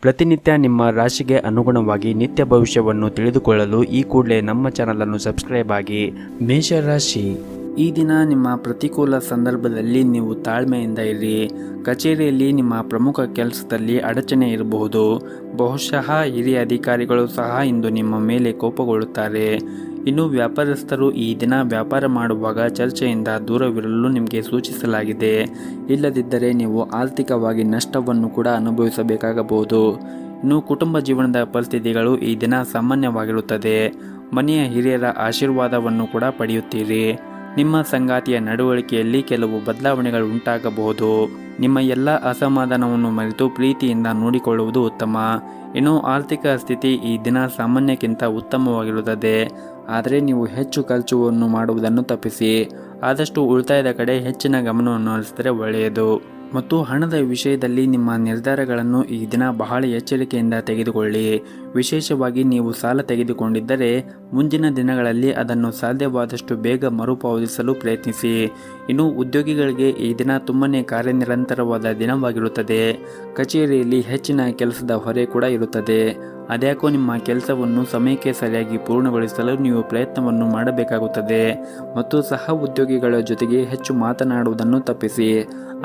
ಪ್ರತಿನಿತ್ಯ ನಿಮ್ಮ ರಾಶಿಗೆ ಅನುಗುಣವಾಗಿ ನಿತ್ಯ ಭವಿಷ್ಯವನ್ನು ತಿಳಿದುಕೊಳ್ಳಲು ಈ ಕೂಡಲೇ ನಮ್ಮ ಚಾನಲನ್ನು ಸಬ್ಸ್ಕ್ರೈಬ್ ಆಗಿ. ಮೇಷರಾಶಿ, ಈ ದಿನ ನಿಮ್ಮ ಪ್ರತಿಕೂಲ ಸಂದರ್ಭದಲ್ಲಿ ನೀವು ತಾಳ್ಮೆಯಿಂದ ಇರಿ. ಕಚೇರಿಯಲ್ಲಿ ನಿಮ್ಮ ಪ್ರಮುಖ ಕೆಲಸದಲ್ಲಿ ಅಡಚಣೆ ಇರಬಹುದು. ಬಹುಶಃ ಹಿರಿಯ ಅಧಿಕಾರಿಗಳು ಸಹ ಇಂದು ನಿಮ್ಮ ಮೇಲೆ ಕೋಪಗೊಳ್ಳುತ್ತಾರೆ. ಇನ್ನು ವ್ಯಾಪಾರಸ್ಥರು ಈ ದಿನ ವ್ಯಾಪಾರ ಮಾಡುವಾಗ ಚರ್ಚೆಯಿಂದ ದೂರವಿರಲು ನಿಮಗೆ ಸೂಚಿಸಲಾಗಿದೆ. ಇಲ್ಲದಿದ್ದರೆ ನೀವು ಆರ್ಥಿಕವಾಗಿ ನಷ್ಟವನ್ನು ಕೂಡ ಅನುಭವಿಸಬೇಕಾಗಬಹುದು. ಇನ್ನು ಕುಟುಂಬ ಜೀವನದ ಪರಿಸ್ಥಿತಿಗಳು ಈ ದಿನ ಸಾಮಾನ್ಯವಾಗಿರುತ್ತದೆ. ಮನೆಯ ಹಿರಿಯರ ಆಶೀರ್ವಾದವನ್ನು ಕೂಡ ಪಡೆಯುತ್ತೀರಿ. ನಿಮ್ಮ ಸಂಗಾತಿಯ ನಡವಳಿಕೆಯಲ್ಲಿ ಕೆಲವು ಬದಲಾವಣೆಗಳು ಉಂಟಾಗಬಹುದು. ನಿಮ್ಮ ಎಲ್ಲ ಅಸಮಾಧಾನವನ್ನು ಮರೆತು ಪ್ರೀತಿಯಿಂದ ನೋಡಿಕೊಳ್ಳುವುದು ಉತ್ತಮ. ಇನ್ನು ಆರ್ಥಿಕ ಸ್ಥಿತಿ ಈ ದಿನ ಸಾಮಾನ್ಯಕ್ಕಿಂತ ಉತ್ತಮವಾಗಿರುತ್ತದೆ. ಆದರೆ ನೀವು ಹೆಚ್ಚು ಖರ್ಚುವನ್ನು ಮಾಡುವುದನ್ನು ತಪ್ಪಿಸಿ. ಆದಷ್ಟು ಉಳಿತಾಯದ ಕಡೆ ಹೆಚ್ಚಿನ ಗಮನವನ್ನು ಹರಿಸಿದರೆ ಒಳ್ಳೆಯದು. ಮತ್ತು ಹಣದ ವಿಷಯದಲ್ಲಿ ನಿಮ್ಮ ನಿರ್ಧಾರಗಳನ್ನು ಈ ದಿನ ಬಹಳ ಎಚ್ಚರಿಕೆಯಿಂದ ತೆಗೆದುಕೊಳ್ಳಿ. ವಿಶೇಷವಾಗಿ ನೀವು ಸಾಲ ತೆಗೆದುಕೊಂಡಿದ್ದರೆ ಮುಂದಿನ ದಿನಗಳಲ್ಲಿ ಅದನ್ನು ಸಾಧ್ಯವಾದಷ್ಟು ಬೇಗ ಮರುಪಾವತಿಸಲು ಪ್ರಯತ್ನಿಸಿ. ಇನ್ನು ಉದ್ಯೋಗಿಗಳಿಗೆ ಈ ದಿನ ತುಂಬನೇ ಕಾರ್ಯನಿರಂತರವಾದ ದಿನವಾಗಿರುತ್ತದೆ. ಕಚೇರಿಯಲ್ಲಿ ಹೆಚ್ಚಿನ ಕೆಲಸದ ಹೊರೆ ಕೂಡ ಇರುತ್ತದೆ. ಅದ್ಯಾಕೋ ನಿಮ್ಮ ಕೆಲಸವನ್ನು ಸಮಯಕ್ಕೆ ಸರಿಯಾಗಿ ಪೂರ್ಣಗೊಳಿಸಲು ನೀವು ಪ್ರಯತ್ನವನ್ನು ಮಾಡಬೇಕಾಗುತ್ತದೆ. ಮತ್ತು ಸಹ ಉದ್ಯೋಗಿಗಳ ಜೊತೆಗೆ ಹೆಚ್ಚು ಮಾತನಾಡುವುದನ್ನು ತಪ್ಪಿಸಿ.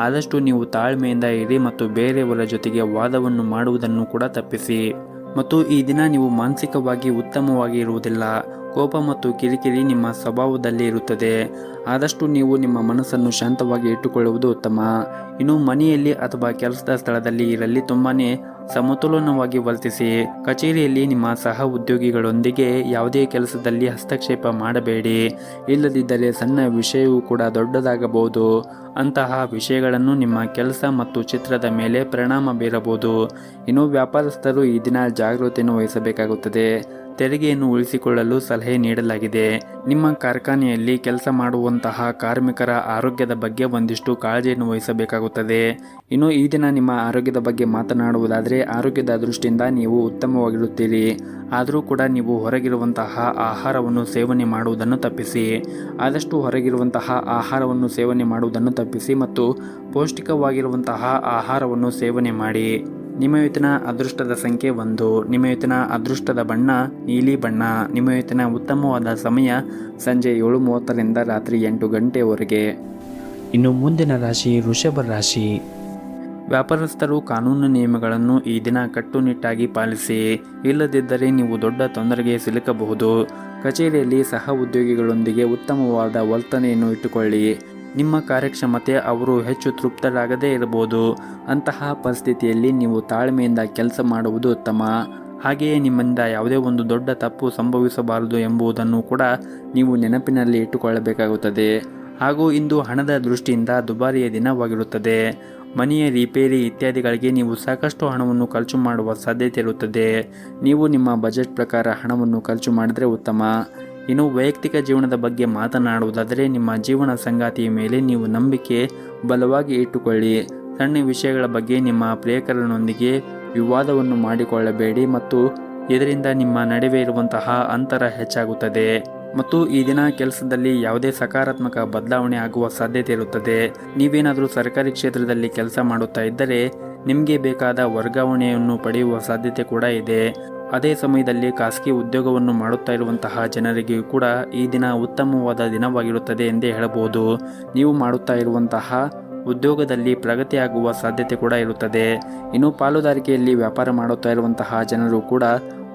ಆದಷ್ಟು ನೀವು ತಾಳ್ಮೆಯಿಂದ ಇರಿ ಮತ್ತು ಬೇರೆಯವರ ಜೊತೆಗೆ ವಾದವನ್ನು ಮಾಡುವುದನ್ನು ಕೂಡ ತಪ್ಪಿಸಿ. ಮತ್ತು ಈ ದಿನ ನೀವು ಮಾನಸಿಕವಾಗಿ ಉತ್ತಮವಾಗಿ ಇರುವುದಿಲ್ಲ. ಕೋಪ ಮತ್ತು ಕಿರಿಕಿರಿ ನಿಮ್ಮ ಸ್ವಭಾವದಲ್ಲಿ ಇರುತ್ತದೆ. ಆದಷ್ಟು ನೀವು ನಿಮ್ಮ ಮನಸ್ಸನ್ನು ಶಾಂತವಾಗಿ ಇಟ್ಟುಕೊಳ್ಳುವುದು ಉತ್ತಮ. ಇನ್ನು ಮನೆಯಲ್ಲಿ ಅಥವಾ ಕೆಲಸದ ಸ್ಥಳದಲ್ಲಿ ಇರಲಿ ತುಂಬಾನೇ ಸಮತೋಲನವಾಗಿ ವರ್ತಿಸಿ. ಕಚೇರಿಯಲ್ಲಿ ನಿಮ್ಮ ಸಹ ಉದ್ಯೋಗಿಗಳೊಂದಿಗೆ ಯಾವುದೇ ಕೆಲಸದಲ್ಲಿ ಹಸ್ತಕ್ಷೇಪ ಮಾಡಬೇಡಿ. ಇಲ್ಲದಿದ್ದರೆ ಸಣ್ಣ ವಿಷಯವೂ ಕೂಡ ದೊಡ್ಡದಾಗಬಹುದು. ಅಂತಹ ವಿಷಯಗಳನ್ನು ನಿಮ್ಮ ಕೆಲಸ ಮತ್ತು ಚಿತ್ರದ ಮೇಲೆ ಪರಿಣಾಮ ಬೀರಬಹುದು. ಇನ್ನು ವ್ಯಾಪಾರಸ್ಥರು ಈ ದಿನ ಜಾಗೃತಿಯನ್ನು ವಹಿಸಬೇಕಾಗುತ್ತದೆ. ತೆರಿಗೆಯನ್ನು ಉಳಿಸಿಕೊಳ್ಳಲು ಸಲಹೆ ನೀಡಲಾಗಿದೆ. ನಿಮ್ಮ ಕಾರ್ಖಾನೆಯಲ್ಲಿ ಕೆಲಸ ಮಾಡುವಂತಹ ಕಾರ್ಮಿಕರ ಆರೋಗ್ಯದ ಬಗ್ಗೆ ಒಂದಿಷ್ಟು ಕಾಳಜಿಯನ್ನು ವಹಿಸಬೇಕಾಗುತ್ತದೆ. ಇನ್ನು ಈ ದಿನ ನಿಮ್ಮ ಆರೋಗ್ಯದ ಬಗ್ಗೆ ಮಾತನಾಡುವುದಾದರೆ ಆರೋಗ್ಯದ ದೃಷ್ಟಿಯಿಂದ ನೀವು ಉತ್ತಮವಾಗಿರುತ್ತೀರಿ. ಆದರೂ ಕೂಡ ನೀವು ಹೊರಗಿರುವಂತಹ ಆಹಾರವನ್ನು ಸೇವನೆ ಮಾಡುವುದನ್ನು ತಪ್ಪಿಸಿ. ಆದಷ್ಟು ಹೊರಗಿರುವಂತಹ ಆಹಾರವನ್ನು ಸೇವನೆ ಮಾಡುವುದನ್ನು ತಪ್ಪಿಸಿ ಮತ್ತು ಪೌಷ್ಟಿಕವಾಗಿರುವಂತಹ ಆಹಾರವನ್ನು ಸೇವನೆ ಮಾಡಿ. ನಿಮ್ಮ ಇವತ್ತಿನ ಅದೃಷ್ಟದ ಸಂಖ್ಯೆ 1. ನಿಮ್ಮ ಇವತ್ತಿನ ಅದೃಷ್ಟದ ಬಣ್ಣ ನೀಲಿ ಬಣ್ಣ. ನಿಮ್ಮ ಇವತ್ತಿನ ಉತ್ತಮವಾದ ಸಮಯ ಸಂಜೆ 7:30ರಿಂದ ರಾತ್ರಿ 8 ಗಂಟೆವರೆಗೆ. ಇನ್ನು ಮುಂದಿನ ರಾಶಿ ವೃಷಭ ರಾಶಿ. ವ್ಯಾಪಾರಸ್ಥರು ಕಾನೂನು ನಿಯಮಗಳನ್ನು ಈ ದಿನ ಕಟ್ಟುನಿಟ್ಟಾಗಿ ಪಾಲಿಸಿ. ಇಲ್ಲದಿದ್ದರೆ ನೀವು ದೊಡ್ಡ ತೊಂದರೆಗೆ ಸಿಲುಕಬಹುದು. ಕಚೇರಿಯಲ್ಲಿ ಸಹ ಉದ್ಯೋಗಿಗಳೊಂದಿಗೆ ಉತ್ತಮವಾದ ವರ್ತನೆಯನ್ನು ಇಟ್ಟುಕೊಳ್ಳಿ. ನಿಮ್ಮ ಕಾರ್ಯಕ್ಷಮತೆ ಅವರು ಹೆಚ್ಚು ತೃಪ್ತರಾಗದೇ ಇರಬಹುದು. ಅಂತಹ ಪರಿಸ್ಥಿತಿಯಲ್ಲಿ ನೀವು ತಾಳ್ಮೆಯಿಂದ ಕೆಲಸ ಮಾಡುವುದು ಉತ್ತಮ. ಹಾಗೆಯೇ ನಿಮ್ಮಿಂದ ಯಾವುದೇ ಒಂದು ದೊಡ್ಡ ತಪ್ಪು ಸಂಭವಿಸಬಾರದು ಎಂಬುದನ್ನು ಕೂಡ ನೀವು ನೆನಪಿನಲ್ಲಿ ಇಟ್ಟುಕೊಳ್ಳಬೇಕಾಗುತ್ತದೆ. ಹಾಗೂ ಇಂದು ಹಣದ ದೃಷ್ಟಿಯಿಂದ ದುಬಾರಿಯ ದಿನವಾಗಿರುತ್ತದೆ. ಮನೆಯ ರಿಪೇರಿ ಇತ್ಯಾದಿಗಳಿಗೆ ನೀವು ಸಾಕಷ್ಟು ಹಣವನ್ನು ಖರ್ಚು ಮಾಡುವ ಸಾಧ್ಯತೆ ಇರುತ್ತದೆ. ನೀವು ನಿಮ್ಮ ಬಜೆಟ್ ಪ್ರಕಾರ ಹಣವನ್ನು ಖರ್ಚು ಮಾಡಿದರೆ ಉತ್ತಮ. ಇನ್ನು ವೈಯಕ್ತಿಕ ಜೀವನದ ಬಗ್ಗೆ ಮಾತನಾಡುವುದಾದರೆ ನಿಮ್ಮ ಜೀವನ ಸಂಗಾತಿಯ ಮೇಲೆ ನೀವು ನಂಬಿಕೆ ಬಲವಾಗಿ ಇಟ್ಟುಕೊಳ್ಳಿ. ಸಣ್ಣ ವಿಷಯಗಳ ಬಗ್ಗೆ ನಿಮ್ಮ ಪ್ರಿಯಕರನೊಂದಿಗೆ ವಿವಾದವನ್ನು ಮಾಡಿಕೊಳ್ಳಬೇಡಿ ಮತ್ತು ಇದರಿಂದ ನಿಮ್ಮ ನಡುವೆ ಇರುವಂತಹ ಅಂತರ ಹೆಚ್ಚಾಗುತ್ತದೆ. ಮತ್ತು ಈ ದಿನ ಕೆಲಸದಲ್ಲಿ ಯಾವುದೇ ಸಕಾರಾತ್ಮಕ ಬದಲಾವಣೆ ಆಗುವ ಸಾಧ್ಯತೆ ಇರುತ್ತದೆ. ನೀವೇನಾದರೂ ಸರ್ಕಾರಿ ಕ್ಷೇತ್ರದಲ್ಲಿ ಕೆಲಸ ಮಾಡುತ್ತಾ ಇದ್ದರೆ ನಿಮಗೆ ಬೇಕಾದ ವರ್ಗಾವಣೆಯನ್ನು ಪಡೆಯುವ ಸಾಧ್ಯತೆ ಕೂಡ ಇದೆ. ಅದೇ ಸಮಯದಲ್ಲಿ ಖಾಸಗಿ ಉದ್ಯೋಗವನ್ನು ಮಾಡುತ್ತಾ ಇರುವಂತಹ ಜನರಿಗೆ ಕೂಡ ಈ ದಿನ ಉತ್ತಮವಾದ ದಿನವಾಗಿರುತ್ತದೆ ಎಂದೇ ಹೇಳಬಹುದು. ನೀವು ಮಾಡುತ್ತಾ ಇರುವಂತಹ ಉದ್ಯೋಗದಲ್ಲಿ ಪ್ರಗತಿಯಾಗುವ ಸಾಧ್ಯತೆ ಕೂಡ ಇರುತ್ತದೆ. ಇನ್ನು ಪಾಲುದಾರಿಕೆಯಲ್ಲಿ ವ್ಯಾಪಾರ ಮಾಡುತ್ತಾ ಇರುವಂತಹ ಜನರು ಕೂಡ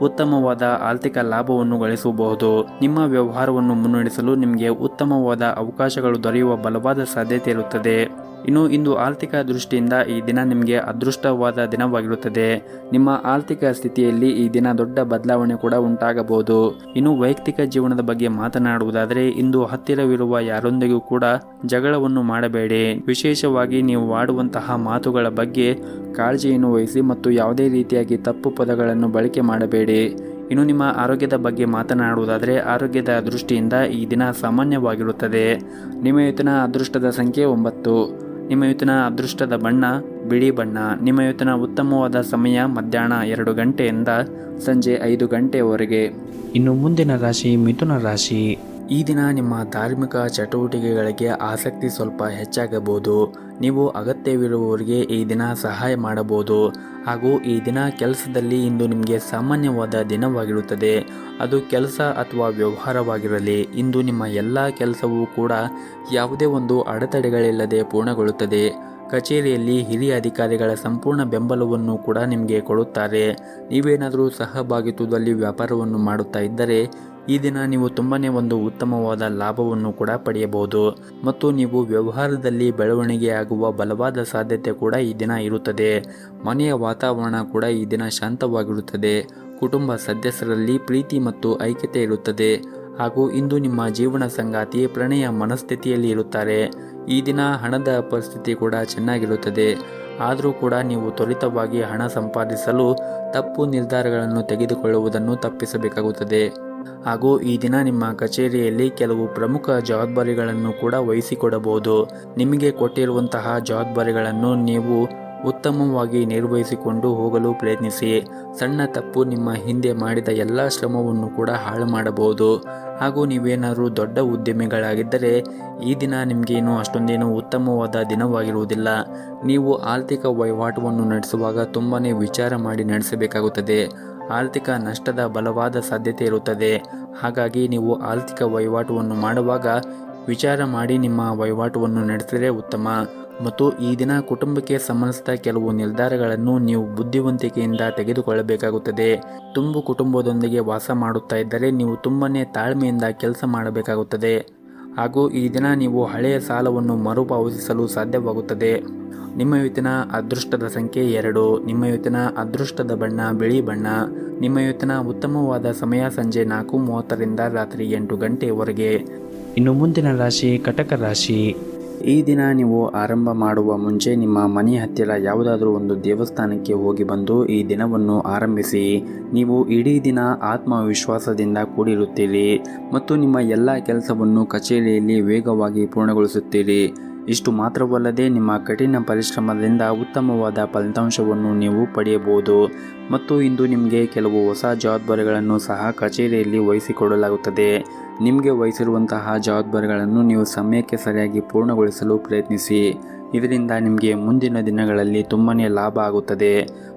ಉತ್ತಮವಾದ ಆರ್ಥಿಕ ಲಾಭವನ್ನು ಗಳಿಸಬಹುದು. ನಿಮ್ಮ ವ್ಯವಹಾರವನ್ನು ಮುನ್ನಡೆಸಲು ನಿಮಗೆ ಉತ್ತಮವಾದ ಅವಕಾಶಗಳು ದೊರೆಯುವ ಬಲವಾದ ಸಾಧ್ಯತೆ ಇರುತ್ತದೆ. ಇನ್ನು ಇಂದು ಆರ್ಥಿಕ ದೃಷ್ಟಿಯಿಂದ ಈ ದಿನ ನಿಮಗೆ ಅದೃಷ್ಟವಾದ ದಿನವಾಗಿರುತ್ತದೆ. ನಿಮ್ಮ ಆರ್ಥಿಕ ಸ್ಥಿತಿಯಲ್ಲಿ ಈ ದಿನ ದೊಡ್ಡ ಬದಲಾವಣೆ ಕೂಡ ಉಂಟಾಗಬಹುದು. ಇನ್ನು ವೈಯಕ್ತಿಕ ಜೀವನದ ಬಗ್ಗೆ ಮಾತನಾಡುವುದಾದರೆ ಇಂದು ಹತ್ತಿರವಿರುವ ಯಾರೊಂದಿಗೂ ಕೂಡ ಜಗಳವನ್ನು ಮಾಡಬೇಡಿ. ವಿಶೇಷವಾಗಿ ನೀವು ಆಡುವಂತಹ ಮಾತುಗಳ ಬಗ್ಗೆ ಕಾಳಜಿಯನ್ನು ವಹಿಸಿ ಮತ್ತು ಯಾವುದೇ ರೀತಿಯಾಗಿ ತಪ್ಪು ಪದಗಳನ್ನು ಬಳಕೆ ಮಾಡಬೇಡಿ. ಇನ್ನು ನಿಮ್ಮ ಆರೋಗ್ಯದ ಬಗ್ಗೆ ಮಾತನಾಡುವುದಾದರೆ ಆರೋಗ್ಯದ ದೃಷ್ಟಿಯಿಂದ ಈ ದಿನ ಸಾಮಾನ್ಯವಾಗಿರುತ್ತದೆ. ನಿಮ್ಮ ಇವತ್ತಿನ ಅದೃಷ್ಟದ ಸಂಖ್ಯೆ 9. ನಿಮ್ಮ ಇವತ್ತಿನ ಅದೃಷ್ಟದ ಬಣ್ಣ ಬಿಳಿ ಬಣ್ಣ. ನಿಮ್ಮ ಇವತ್ತಿನ ಉತ್ತಮವಾದ ಸಮಯ ಮಧ್ಯಾಹ್ನ 2 ಗಂಟೆಯಿಂದ ಸಂಜೆ 5 ಗಂಟೆಯವರೆಗೆ. ಇನ್ನು ಮುಂದಿನ ರಾಶಿ ಮಿಥುನ ರಾಶಿ. ಈ ದಿನ ನಿಮ್ಮ ಧಾರ್ಮಿಕ ಚಟುವಟಿಕೆಗಳಿಗೆ ಆಸಕ್ತಿ ಸ್ವಲ್ಪ ಹೆಚ್ಚಾಗಬಹುದು. ನೀವು ಅಗತ್ಯವಿರುವವರಿಗೆ ಈ ದಿನ ಸಹಾಯ ಮಾಡಬಹುದು. ಹಾಗೂ ಈ ದಿನ ಕೆಲಸದಲ್ಲಿ ಇಂದು ನಿಮಗೆ ಸಾಮಾನ್ಯವಾದ ದಿನವಾಗಿರುತ್ತದೆ. ಅದು ಕೆಲಸ ಅಥವಾ ವ್ಯವಹಾರವಾಗಿರಲಿ, ಇಂದು ನಿಮ್ಮ ಎಲ್ಲ ಕೆಲಸವೂ ಕೂಡ ಯಾವುದೇ ಒಂದು ಅಡೆತಡೆಗಳಿಲ್ಲದೆ ಪೂರ್ಣಗೊಳ್ಳುತ್ತದೆ. ಕಚೇರಿಯಲ್ಲಿ ಹಿರಿಯ ಅಧಿಕಾರಿಗಳ ಸಂಪೂರ್ಣ ಬೆಂಬಲವನ್ನು ಕೂಡ ನಿಮಗೆ ಕೊಡುತ್ತಾರೆ. ನೀವೇನಾದರೂ ಸಹಭಾಗಿತ್ವದಲ್ಲಿ ವ್ಯಾಪಾರವನ್ನು ಮಾಡುತ್ತಾ ಇದ್ದರೆ ಈ ದಿನ ನೀವು ತುಂಬಾನೇ ಒಂದು ಉತ್ತಮವಾದ ಲಾಭವನ್ನು ಕೂಡ ಪಡೆಯಬಹುದು. ಮತ್ತು ನೀವು ವ್ಯವಹಾರದಲ್ಲಿ ಬೆಳವಣಿಗೆಯಾಗುವ ಬಲವಾದ ಸಾಧ್ಯತೆ ಕೂಡ ಈ ದಿನ ಇರುತ್ತದೆ. ಮನೆಯ ವಾತಾವರಣ ಕೂಡ ಈ ದಿನ ಶಾಂತವಾಗಿರುತ್ತದೆ. ಕುಟುಂಬ ಸದಸ್ಯರಲ್ಲಿ ಪ್ರೀತಿ ಮತ್ತು ಐಕ್ಯತೆ ಇರುತ್ತದೆ. ಹಾಗೂ ಇಂದು ನಿಮ್ಮ ಜೀವನ ಸಂಗಾತಿ ಪ್ರಣಯ ಮನಸ್ಥಿತಿಯಲ್ಲಿ ಇರುತ್ತಾರೆ. ಈ ದಿನ ಹಣದ ಪರಿಸ್ಥಿತಿ ಕೂಡ ಚೆನ್ನಾಗಿರುತ್ತದೆ. ಆದರೂ ಕೂಡ ನೀವು ತ್ವರಿತವಾಗಿ ಹಣ ಸಂಪಾದಿಸಲು ತಪ್ಪು ನಿರ್ಧಾರಗಳನ್ನು ತೆಗೆದುಕೊಳ್ಳುವುದನ್ನು ತಪ್ಪಿಸಬೇಕಾಗುತ್ತದೆ. ಹಾಗೂ ಈ ದಿನ ನಿಮ್ಮ ಕಚೇರಿಯಲ್ಲಿ ಕೆಲವು ಪ್ರಮುಖ ಜವಾಬ್ದಾರಿಗಳನ್ನು ಕೂಡ ವಹಿಸಿಕೊಡಬಹುದು. ನಿಮಗೆ ಕೊಟ್ಟಿರುವಂತಹ ಜವಾಬ್ದಾರಿಗಳನ್ನು ನೀವು ಉತ್ತಮವಾಗಿ ನಿರ್ವಹಿಸಿಕೊಂಡು ಹೋಗಲು ಪ್ರಯತ್ನಿಸಿ. ಸಣ್ಣ ತಪ್ಪು ನಿಮ್ಮ ಹಿಂದೆ ಮಾಡಿದ ಎಲ್ಲ ಶ್ರಮವನ್ನು ಕೂಡ ಹಾಳು ಮಾಡಬಹುದು. ಹಾಗೂ ನೀವೇನಾದರೂ ದೊಡ್ಡ ಉದ್ಯಮಿಗಳಾಗಿದ್ದರೆ ಈ ದಿನ ನಿಮಗೇನು ಅಷ್ಟೊಂದೇನು ಉತ್ತಮವಾದ ದಿನವಾಗಿರುವುದಿಲ್ಲ. ನೀವು ಆರ್ಥಿಕ ವಹಿವಾಟವನ್ನು ನಡೆಸುವಾಗ ತುಂಬಾ ವಿಚಾರ ಮಾಡಿ ನಡೆಸಬೇಕಾಗುತ್ತದೆ. ಆರ್ಥಿಕ ನಷ್ಟದ ಬಲವಾದ ಸಾಧ್ಯತೆ ಇರುತ್ತದೆ. ಹಾಗಾಗಿ ನೀವು ಆರ್ಥಿಕ ವಹಿವಾಟವನ್ನು ಮಾಡುವಾಗ ವಿಚಾರ ಮಾಡಿ ನಿಮ್ಮ ವಹಿವಾಟವನ್ನು ನಡೆಸಿದರೆ ಉತ್ತಮ. ಮತ್ತು ಈ ದಿನ ಕುಟುಂಬಕ್ಕೆ ಸಂಬಂಧಿಸಿದ ಕೆಲವು ನಿರ್ಧಾರಗಳನ್ನು ನೀವು ಬುದ್ಧಿವಂತಿಕೆಯಿಂದ ತೆಗೆದುಕೊಳ್ಳಬೇಕಾಗುತ್ತದೆ. ತುಂಬು ಕುಟುಂಬದೊಂದಿಗೆ ವಾಸ ಮಾಡುತ್ತಾ ಇದ್ದರೆ ನೀವು ತುಂಬನೇ ತಾಳ್ಮೆಯಿಂದ ಕೆಲಸ ಮಾಡಬೇಕಾಗುತ್ತದೆ. ಹಾಗೂ ಈ ದಿನ ನೀವು ಹಳೆಯ ಸಾಲವನ್ನು ಮರುಪಾವತಿಸಲು ಸಾಧ್ಯವಾಗುತ್ತದೆ. ನಿಮ್ಮ ಇವತ್ತಿನ ಅದೃಷ್ಟದ ಸಂಖ್ಯೆ 2. ನಿಮ್ಮ ಇವತ್ತಿನ ಅದೃಷ್ಟದ ಬಣ್ಣ ಬಿಳಿ ಬಣ್ಣ. ನಿಮ್ಮ ಇವತ್ತಿನ ಉತ್ತಮವಾದ ಸಮಯ ಸಂಜೆ 4:30ರಿಂದ ರಾತ್ರಿ 8 ಗಂಟೆಯವರೆಗೆ. ಇನ್ನು ಮುಂದಿನ ರಾಶಿ ಕಟಕ ರಾಶಿ. ಈ ದಿನ ನೀವು ಆರಂಭ ಮಾಡುವ ಮುಂಚೆ ನಿಮ್ಮ ಮನೆಯ ಹತ್ತಿರ ಯಾವುದಾದ್ರೂ ಒಂದು ದೇವಸ್ಥಾನಕ್ಕೆ ಹೋಗಿ ಬಂದು ಈ ದಿನವನ್ನು ಆರಂಭಿಸಿ. ನೀವು ಇಡೀ ದಿನ ಆತ್ಮವಿಶ್ವಾಸದಿಂದ ಕೂಡಿರುತ್ತೀರಿ ಮತ್ತು ನಿಮ್ಮ ಎಲ್ಲ ಕೆಲಸವನ್ನು ಕಚೇರಿಯಲ್ಲಿ ವೇಗವಾಗಿ ಪೂರ್ಣಗೊಳಿಸುತ್ತೀರಿ. ಇಷ್ಟು ಮಾತ್ರವಲ್ಲದೆ ನಿಮ್ಮ ಕಠಿಣ ಪರಿಶ್ರಮದಿಂದ ಉತ್ತಮವಾದ ಫಲಿತಾಂಶವನ್ನು ನೀವು ಪಡೆಯಬಹುದು. ಮತ್ತು ಇಂದು ನಿಮಗೆ ಕೆಲವು ಹೊಸ ಜವಾಬ್ದಾರಿಗಳನ್ನು ಸಹ ಕಚೇರಿಯಲ್ಲಿ ವಹಿಸಿಕೊಡಲಾಗುತ್ತದೆ. ನಿಮಗೆ ವಹಿಸಿರುವಂತಹ ಜವಾಬ್ದಾರಿಗಳನ್ನು ನೀವು ಸಮಯಕ್ಕೆ ಸರಿಯಾಗಿ ಪೂರ್ಣಗೊಳಿಸಲು ಪ್ರಯತ್ನಿಸಿ. ಇದರಿಂದ ನಿಮಗೆ ಮುಂದಿನ ದಿನಗಳಲ್ಲಿ ತುಂಬಾ ಲಾಭ ಆಗುತ್ತದೆ.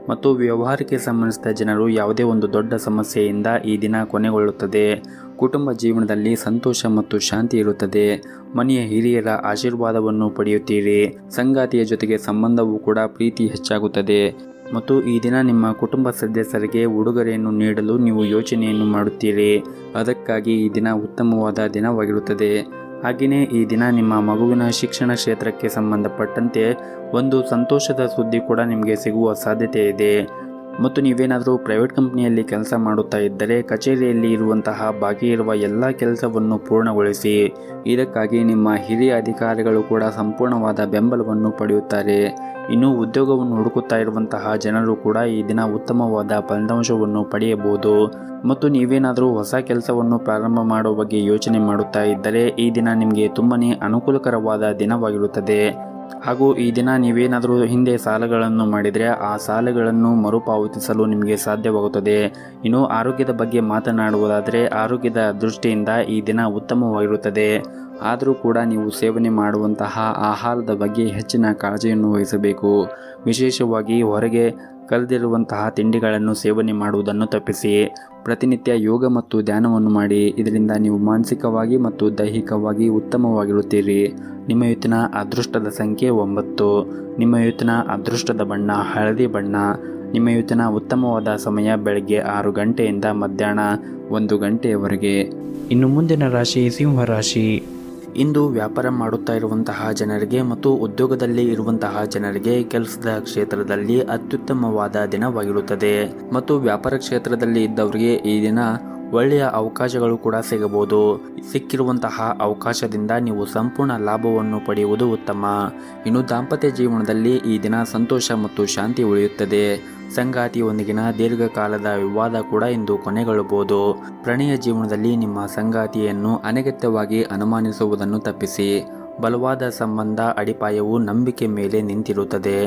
ಮತ್ತು ವ್ಯವಹಾರಕ್ಕೆ ಸಂಬಂಧಿಸಿದ ಜನರು ಯಾವುದೇ ಒಂದು ದೊಡ್ಡ ಸಮಸ್ಯೆಯಿಂದ ಈ ದಿನ ಕೊನೆಗೊಳ್ಳುತ್ತದೆ. ಕುಟುಂಬ ಜೀವನದಲ್ಲಿ ಸಂತೋಷ ಮತ್ತು ಶಾಂತಿ ಇರುತ್ತದೆ. ಮನೆಯ ಹಿರಿಯರ ಆಶೀರ್ವಾದವನ್ನು ಪಡೆಯುತ್ತೀರಿ. ಸಂಗಾತಿಯ ಜೊತೆಗೆ ಸಂಬಂಧವೂ ಕೂಡ ಪ್ರೀತಿ ಹೆಚ್ಚಾಗುತ್ತದೆ. ಮತ್ತು ಈ ದಿನ ನಿಮ್ಮ ಕುಟುಂಬ ಸದಸ್ಯರಿಗೆ ಉಡುಗೊರೆಯನ್ನು ನೀಡಲು ನೀವು ಯೋಚನೆಯನ್ನು ಮಾಡುತ್ತೀರಿ. ಅದಕ್ಕಾಗಿ ಈ ದಿನ ಉತ್ತಮವಾದ ದಿನವಾಗಿರುತ್ತದೆ. ಹಾಗೆಯೇ ಈ ದಿನ ನಿಮ್ಮ ಮಗುವಿನ ಶಿಕ್ಷಣ ಕ್ಷೇತ್ರಕ್ಕೆ ಸಂಬಂಧಪಟ್ಟಂತೆ ಒಂದು ಸಂತೋಷದ ಸುದ್ದಿ ಕೂಡ ನಿಮಗೆ ಸಿಗುವ ಸಾಧ್ಯತೆ ಇದೆ. ಮತ್ತು ನೀವೇನಾದರೂ ಪ್ರೈವೇಟ್ ಕಂಪ್ನಿಯಲ್ಲಿ ಕೆಲಸ ಮಾಡುತ್ತಾ ಇದ್ದರೆ ಕಚೇರಿಯಲ್ಲಿ ಇರುವಂತಹ ಬಾಕಿ ಇರುವ ಎಲ್ಲ ಕೆಲಸವನ್ನು ಪೂರ್ಣಗೊಳಿಸಿ. ಇದಕ್ಕಾಗಿ ನಿಮ್ಮ ಹಿರಿಯ ಅಧಿಕಾರಿಗಳು ಕೂಡ ಸಂಪೂರ್ಣವಾದ ಬೆಂಬಲವನ್ನು ಪಡೆಯುತ್ತಾರೆ. ಇನ್ನು ಉದ್ಯೋಗವನ್ನು ಹುಡುಕುತ್ತಾ ಇರುವಂತಹ ಜನರು ಕೂಡ ಈ ದಿನ ಉತ್ತಮವಾದ ಫಲಿತಾಂಶವನ್ನು ಪಡೆಯಬಹುದು. ಮತ್ತು ನೀವೇನಾದರೂ ಹೊಸ ಕೆಲಸವನ್ನು ಪ್ರಾರಂಭ ಮಾಡುವ ಬಗ್ಗೆ ಯೋಚನೆ ಮಾಡುತ್ತಾ ಇದ್ದರೆ ಈ ದಿನ ನಿಮಗೆ ತುಂಬನೇ ಅನುಕೂಲಕರವಾದ ದಿನವಾಗಿರುತ್ತದೆ. ಹಾಗೂ ಈ ದಿನ ನೀವೇನಾದರೂ ಹಿಂದೆ ಸಾಲಗಳನ್ನು ಮಾಡಿದರೆ ಆ ಸಾಲಗಳನ್ನು ಮರುಪಾವತಿಸಲು ನಿಮಗೆ ಸಾಧ್ಯವಾಗುತ್ತದೆ. ಇನ್ನು ಆರೋಗ್ಯದ ಬಗ್ಗೆ ಮಾತನಾಡುವುದಾದರೆ ಆರೋಗ್ಯದ ದೃಷ್ಟಿಯಿಂದ ಈ ದಿನ ಉತ್ತಮವಾಗಿರುತ್ತದೆ. ಆದರೂ ಕೂಡ ನೀವು ಸೇವನೆ ಮಾಡುವಂತಹ ಆಹಾರದ ಬಗ್ಗೆ ಹೆಚ್ಚಿನ ಕಾಳಜಿಯನ್ನು ವಹಿಸಬೇಕು. ವಿಶೇಷವಾಗಿ ಹೊರಗೆ ಕರೆದಿರುವಂತಹ ತಿಂಡಿಗಳನ್ನು ಸೇವನೆ ಮಾಡುವುದನ್ನು ತಪ್ಪಿಸಿ. ಪ್ರತಿನಿತ್ಯ ಯೋಗ ಮತ್ತು ಧ್ಯಾನವನ್ನು ಮಾಡಿ. ಇದರಿಂದ ನೀವು ಮಾನಸಿಕವಾಗಿ ಮತ್ತು ದೈಹಿಕವಾಗಿ ಉತ್ತಮವಾಗಿರುತ್ತೀರಿ. ನಿಮ್ಮ ಇವತ್ತಿನ ಅದೃಷ್ಟದ ಸಂಖ್ಯೆ 9. ನಿಮ್ಮ ಇವತ್ತಿನ ಅದೃಷ್ಟದ ಬಣ್ಣ ಹಳದಿ ಬಣ್ಣ. ನಿಮ್ಮ ಇವತ್ತಿನ ಉತ್ತಮವಾದ ಸಮಯ ಬೆಳಗ್ಗೆ 6 ಗಂಟೆಯಿಂದ ಮಧ್ಯಾಹ್ನ 1 ಗಂಟೆಯವರೆಗೆ. ಇನ್ನು ಮುಂದಿನ ರಾಶಿ ಸಿಂಹ ರಾಶಿ. ಇಂದು ವ್ಯಾಪಾರ ಮಾಡುತ್ತಾ ಇರುವಂತಹ ಜನರಿಗೆ ಮತ್ತು ಉದ್ಯೋಗದಲ್ಲಿ ಇರುವಂತಹ ಜನರಿಗೆ ಕೆಲಸದ ಕ್ಷೇತ್ರದಲ್ಲಿ ಅತ್ಯುತ್ತಮವಾದ ದಿನವಾಗಿರುತ್ತದೆ. ಮತ್ತು ವ್ಯಾಪಾರ ಕ್ಷೇತ್ರದಲ್ಲಿ ಇದ್ದವರಿಗೆ ಈ ದಿನ ಒಳ್ಳೆಯ ಅವಕಾಶಗಳು ಕೂಡ ಸಿಗಬಹುದು. ಸಿಕ್ಕಿರುವಂತಹ ಅವಕಾಶದಿಂದ ನೀವು ಸಂಪೂರ್ಣ ಲಾಭವನ್ನು ಪಡೆಯುವುದು ಉತ್ತಮ. ಇನ್ನು ದಾಂಪತ್ಯ ಜೀವನದಲ್ಲಿ ಈ ದಿನ ಸಂತೋಷ ಮತ್ತು ಶಾಂತಿ ಉಳಿಯುತ್ತದೆ. ಸಂಗಾತಿಯೊಂದಿಗಿನ ದೀರ್ಘಕಾಲದ ವಿವಾದ ಕೂಡ ಇಂದು ಕೊನೆಗೊಳ್ಳಬಹುದು. ಪ್ರಣಯ ಜೀವನದಲ್ಲಿ ನಿಮ್ಮ ಸಂಗಾತಿಯನ್ನು ಅನಗತ್ಯವಾಗಿ ಅನುಮಾನಿಸುವುದನ್ನು ತಪ್ಪಿಸಿ. ಬಲವಾದ ಸಂಬಂಧ ಅಡಿಪಾಯವು ನಂಬಿಕೆ ಮೇಲೆ ನಿಂತಿರುತ್ತದೆ.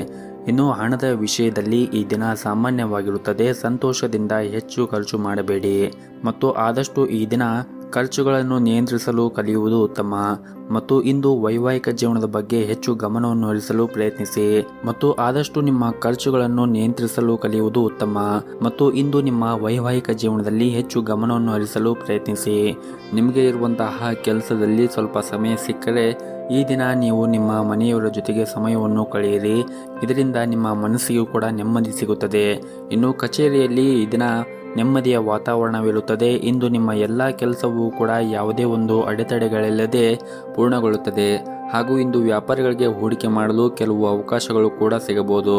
ಇನ್ನು ಹಣದ ವಿಷಯದಲ್ಲಿ ಈ ದಿನ ಸಾಮಾನ್ಯವಾಗಿರುತ್ತದೆ. ಸಂತೋಷದಿಂದ ಹೆಚ್ಚು ಖರ್ಚು ಮಾಡಬೇಡಿ ಮತ್ತು ಆದಷ್ಟು ಈ ದಿನ ಖರ್ಚುಗಳನ್ನು ನಿಯಂತ್ರಿಸಲು ಕಲಿಯುವುದು ಉತ್ತಮ ಮತ್ತು ಇಂದು ವೈವಾಹಿಕ ಜೀವನದ ಬಗ್ಗೆ ಹೆಚ್ಚು ಗಮನವನ್ನು ಹರಿಸಲು ಪ್ರಯತ್ನಿಸಿ ಮತ್ತು ಆದಷ್ಟು ನಿಮ್ಮ ಖರ್ಚುಗಳನ್ನು ನಿಯಂತ್ರಿಸಲು ಕಲಿಯುವುದು ಉತ್ತಮ ಮತ್ತು ಇಂದು ನಿಮ್ಮ ವೈವಾಹಿಕ ಜೀವನದಲ್ಲಿ ಹೆಚ್ಚು ಗಮನವನ್ನು ಹರಿಸಲು ಪ್ರಯತ್ನಿಸಿ. ನಿಮಗೆ ಇರುವಂತಹ ಕೆಲಸದಲ್ಲಿ ಸ್ವಲ್ಪ ಸಮಯ ಸಿಕ್ಕರೆ ಈ ದಿನ ನೀವು ನಿಮ್ಮ ಮನೆಯವರ ಜೊತೆಗೆ ಸಮಯವನ್ನು ಕಳೆಯಿರಿ. ಇದರಿಂದ ನಿಮ್ಮ ಮನಸ್ಸಿಗೂ ಕೂಡ ನೆಮ್ಮದಿ ಸಿಗುತ್ತದೆ. ಇನ್ನು ಕಚೇರಿಯಲ್ಲಿ ಈ ದಿನ ನೆಮ್ಮದಿಯ ವಾತಾವರಣವಿರುತ್ತದೆ. ಇಂದು ನಿಮ್ಮ ಎಲ್ಲ ಕೆಲಸವೂ ಕೂಡ ಯಾವುದೇ ಒಂದು ಅಡೆತಡೆಗಳಿಲ್ಲದೆ ಪೂರ್ಣಗೊಳ್ಳುತ್ತದೆ ಹಾಗೂ ಇಂದು ವ್ಯಾಪಾರಿಗಳಿಗೆ ಹೂಡಿಕೆ ಮಾಡಲು ಕೆಲವು ಅವಕಾಶಗಳು ಕೂಡ ಸಿಗಬಹುದು.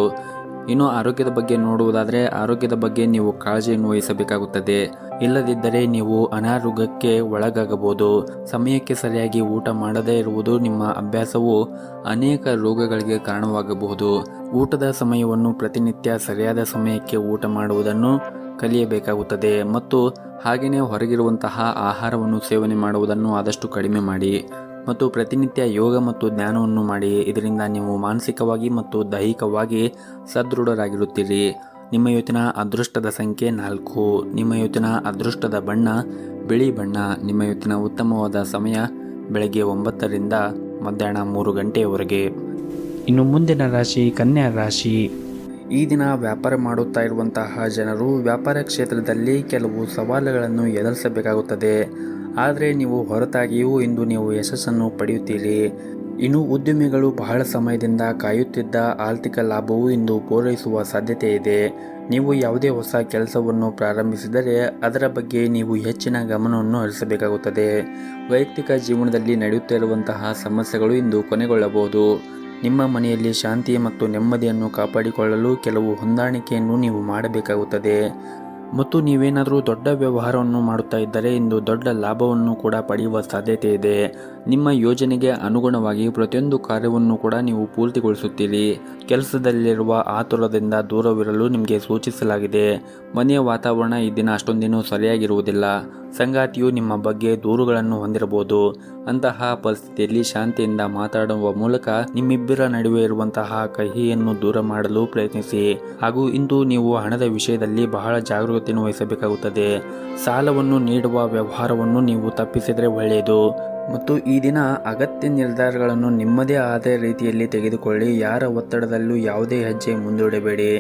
ಇನ್ನು ಆರೋಗ್ಯದ ಬಗ್ಗೆ ನೋಡುವುದಾದರೆ ಆರೋಗ್ಯದ ಬಗ್ಗೆ ನೀವು ಕಾಳಜಿಯನ್ನು ವಹಿಸಬೇಕಾಗುತ್ತದೆ. ಇಲ್ಲದಿದ್ದರೆ ನೀವು ಅನಾರೋಗ್ಯಕ್ಕೆ ಒಳಗಾಗಬಹುದು. ಸಮಯಕ್ಕೆ ಸರಿಯಾಗಿ ಊಟ ಮಾಡದೇ ಇರುವುದು ನಿಮ್ಮ ಅಭ್ಯಾಸವು ಅನೇಕ ರೋಗಗಳಿಗೆ ಕಾರಣವಾಗಬಹುದು. ಊಟದ ಸಮಯವನ್ನು ಪ್ರತಿನಿತ್ಯ ಸರಿಯಾದ ಸಮಯಕ್ಕೆ ಊಟ ಮಾಡುವುದನ್ನು ಕಲಿಯಬೇಕಾಗುತ್ತದೆ ಮತ್ತು ಹಾಗೆಯೇ ಹೊರಗಿರುವಂತಹ ಆಹಾರವನ್ನು ಸೇವನೆ ಮಾಡುವುದನ್ನು ಆದಷ್ಟು ಕಡಿಮೆ ಮಾಡಿ ಮತ್ತು ಪ್ರತಿನಿತ್ಯ ಯೋಗ ಮತ್ತು ಧ್ಯಾನವನ್ನು ಮಾಡಿ. ಇದರಿಂದ ನೀವು ಮಾನಸಿಕವಾಗಿ ಮತ್ತು ದೈಹಿಕವಾಗಿ ಸದೃಢರಾಗಿರುತ್ತೀರಿ. ನಿಮ್ಮ ಇವತ್ತಿನ ಅದೃಷ್ಟದ ಸಂಖ್ಯೆ 4. ನಿಮ್ಮ ಇವತ್ತಿನ ಅದೃಷ್ಟದ ಬಣ್ಣ ಬಿಳಿ ಬಣ್ಣ. ನಿಮ್ಮ ಇವತ್ತಿನ ಉತ್ತಮವಾದ ಸಮಯ ಬೆಳಗ್ಗೆ 9 ರಿಂದ ಮಧ್ಯಾಹ್ನ 3 ಗಂಟೆಯವರೆಗೆ. ಇನ್ನು ಮುಂದಿನ ರಾಶಿ ಕನ್ಯಾ ರಾಶಿ. ಈ ದಿನ ವ್ಯಾಪಾರ ಮಾಡುತ್ತಾ ಇರುವಂತಹ ಜನರು ವ್ಯಾಪಾರ ಕ್ಷೇತ್ರದಲ್ಲಿ ಕೆಲವು ಸವಾಲುಗಳನ್ನು ಎದುರಿಸಬೇಕಾಗುತ್ತದೆ. ಆದರೆ ನೀವು ಹೊರತಾಗಿಯೂ ಇಂದು ನೀವು ಯಶಸ್ಸನ್ನು ಪಡೆಯುತ್ತೀರಿ. ಇನ್ನು ಉದ್ಯಮಿಗಳು ಬಹಳ ಸಮಯದಿಂದ ಕಾಯುತ್ತಿದ್ದ ಆರ್ಥಿಕ ಲಾಭವು ಇಂದು ಪೂರೈಸುವ ಸಾಧ್ಯತೆ ಇದೆ. ನೀವು ಯಾವುದೇ ಹೊಸ ಕೆಲಸವನ್ನು ಪ್ರಾರಂಭಿಸಿದರೆ ಅದರ ಬಗ್ಗೆ ನೀವು ಹೆಚ್ಚಿನ ಗಮನವನ್ನು ಹರಿಸಬೇಕಾಗುತ್ತದೆ. ವೈಯಕ್ತಿಕ ಜೀವನದಲ್ಲಿ ನಡೆಯುತ್ತಿರುವಂತಹ ಸಮಸ್ಯೆಗಳು ಇಂದು ಕೊನೆಗೊಳ್ಳಬಹುದು. ನಿಮ್ಮ ಮನೆಯಲ್ಲಿ ಶಾಂತಿ ಮತ್ತು ನೆಮ್ಮದಿಯನ್ನು ಕಾಪಾಡಿಕೊಳ್ಳಲು ಕೆಲವು ಹೊಂದಾಣಿಕೆಯನ್ನು ನೀವು ಮಾಡಬೇಕಾಗುತ್ತದೆ ಮತ್ತು ನೀವೇನಾದರೂ ದೊಡ್ಡ ವ್ಯವಹಾರವನ್ನು ಮಾಡುತ್ತಾ ಇದ್ದರೆ ಇಂದು ದೊಡ್ಡ ಲಾಭವನ್ನು ಕೂಡ ಪಡೆಯುವ ಸಾಧ್ಯತೆ ಇದೆ. ನಿಮ್ಮ ಯೋಜನೆಗೆ ಅನುಗುಣವಾಗಿ ಪ್ರತಿಯೊಂದು ಕಾರ್ಯವನ್ನು ಕೂಡ ನೀವು ಪೂರ್ತಿಗೊಳಿಸುತ್ತೀರಿ. ಕೆಲಸದಲ್ಲಿರುವ ಆತುರದಿಂದ ದೂರವಿರಲು ನಿಮಗೆ ಸೂಚಿಸಲಾಗಿದೆ. ಮನೆಯ ವಾತಾವರಣ ಈ ದಿನ ಅಷ್ಟೊಂದೇನೂ ಸರಿಯಾಗಿರುವುದಿಲ್ಲ. ಸಂಗಾತಿಯು ನಿಮ್ಮ ಬಗ್ಗೆ ದೂರುಗಳನ್ನು ಹೊಂದಿರಬಹುದು. ಅಂತಹ ಪರಿಸ್ಥಿತಿಯಲ್ಲಿ ಶಾಂತಿಯಿಂದ ಮಾತಾಡುವ ಮೂಲಕ ನಿಮ್ಮಿಬ್ಬರ ನಡುವೆ ಇರುವಂತಹ ಕಹಿಯನ್ನು ದೂರ ಮಾಡಲು ಪ್ರಯತ್ನಿಸಿ ಹಾಗೂ ಇಂದು ನೀವು ಹಣದ ವಿಷಯದಲ್ಲಿ ಬಹಳ ಜಾಗರೂಕತೆಯನ್ನು ವಹಿಸಬೇಕಾಗುತ್ತದೆ. ಸಾಲವನ್ನು ನೀಡುವ ವ್ಯವಹಾರವನ್ನು ನೀವು ತಪ್ಪಿಸಿದರೆ ಒಳ್ಳೆಯದು ಮತ್ತು ಈ ದಿನ ಅಗತ್ಯ ನಿರ್ಧಾರಗಳನ್ನು ನಿಮ್ಮದೇ ಆದ ರೀತಿಯಲ್ಲಿ ತೆಗೆದುಕೊಳ್ಳಿ. ಯಾರ ಒತ್ತಡದಲ್ಲೂ ಯಾವುದೇ ಹೆಜ್ಜೆ ಮುಂದೂಡಬೇಡಿ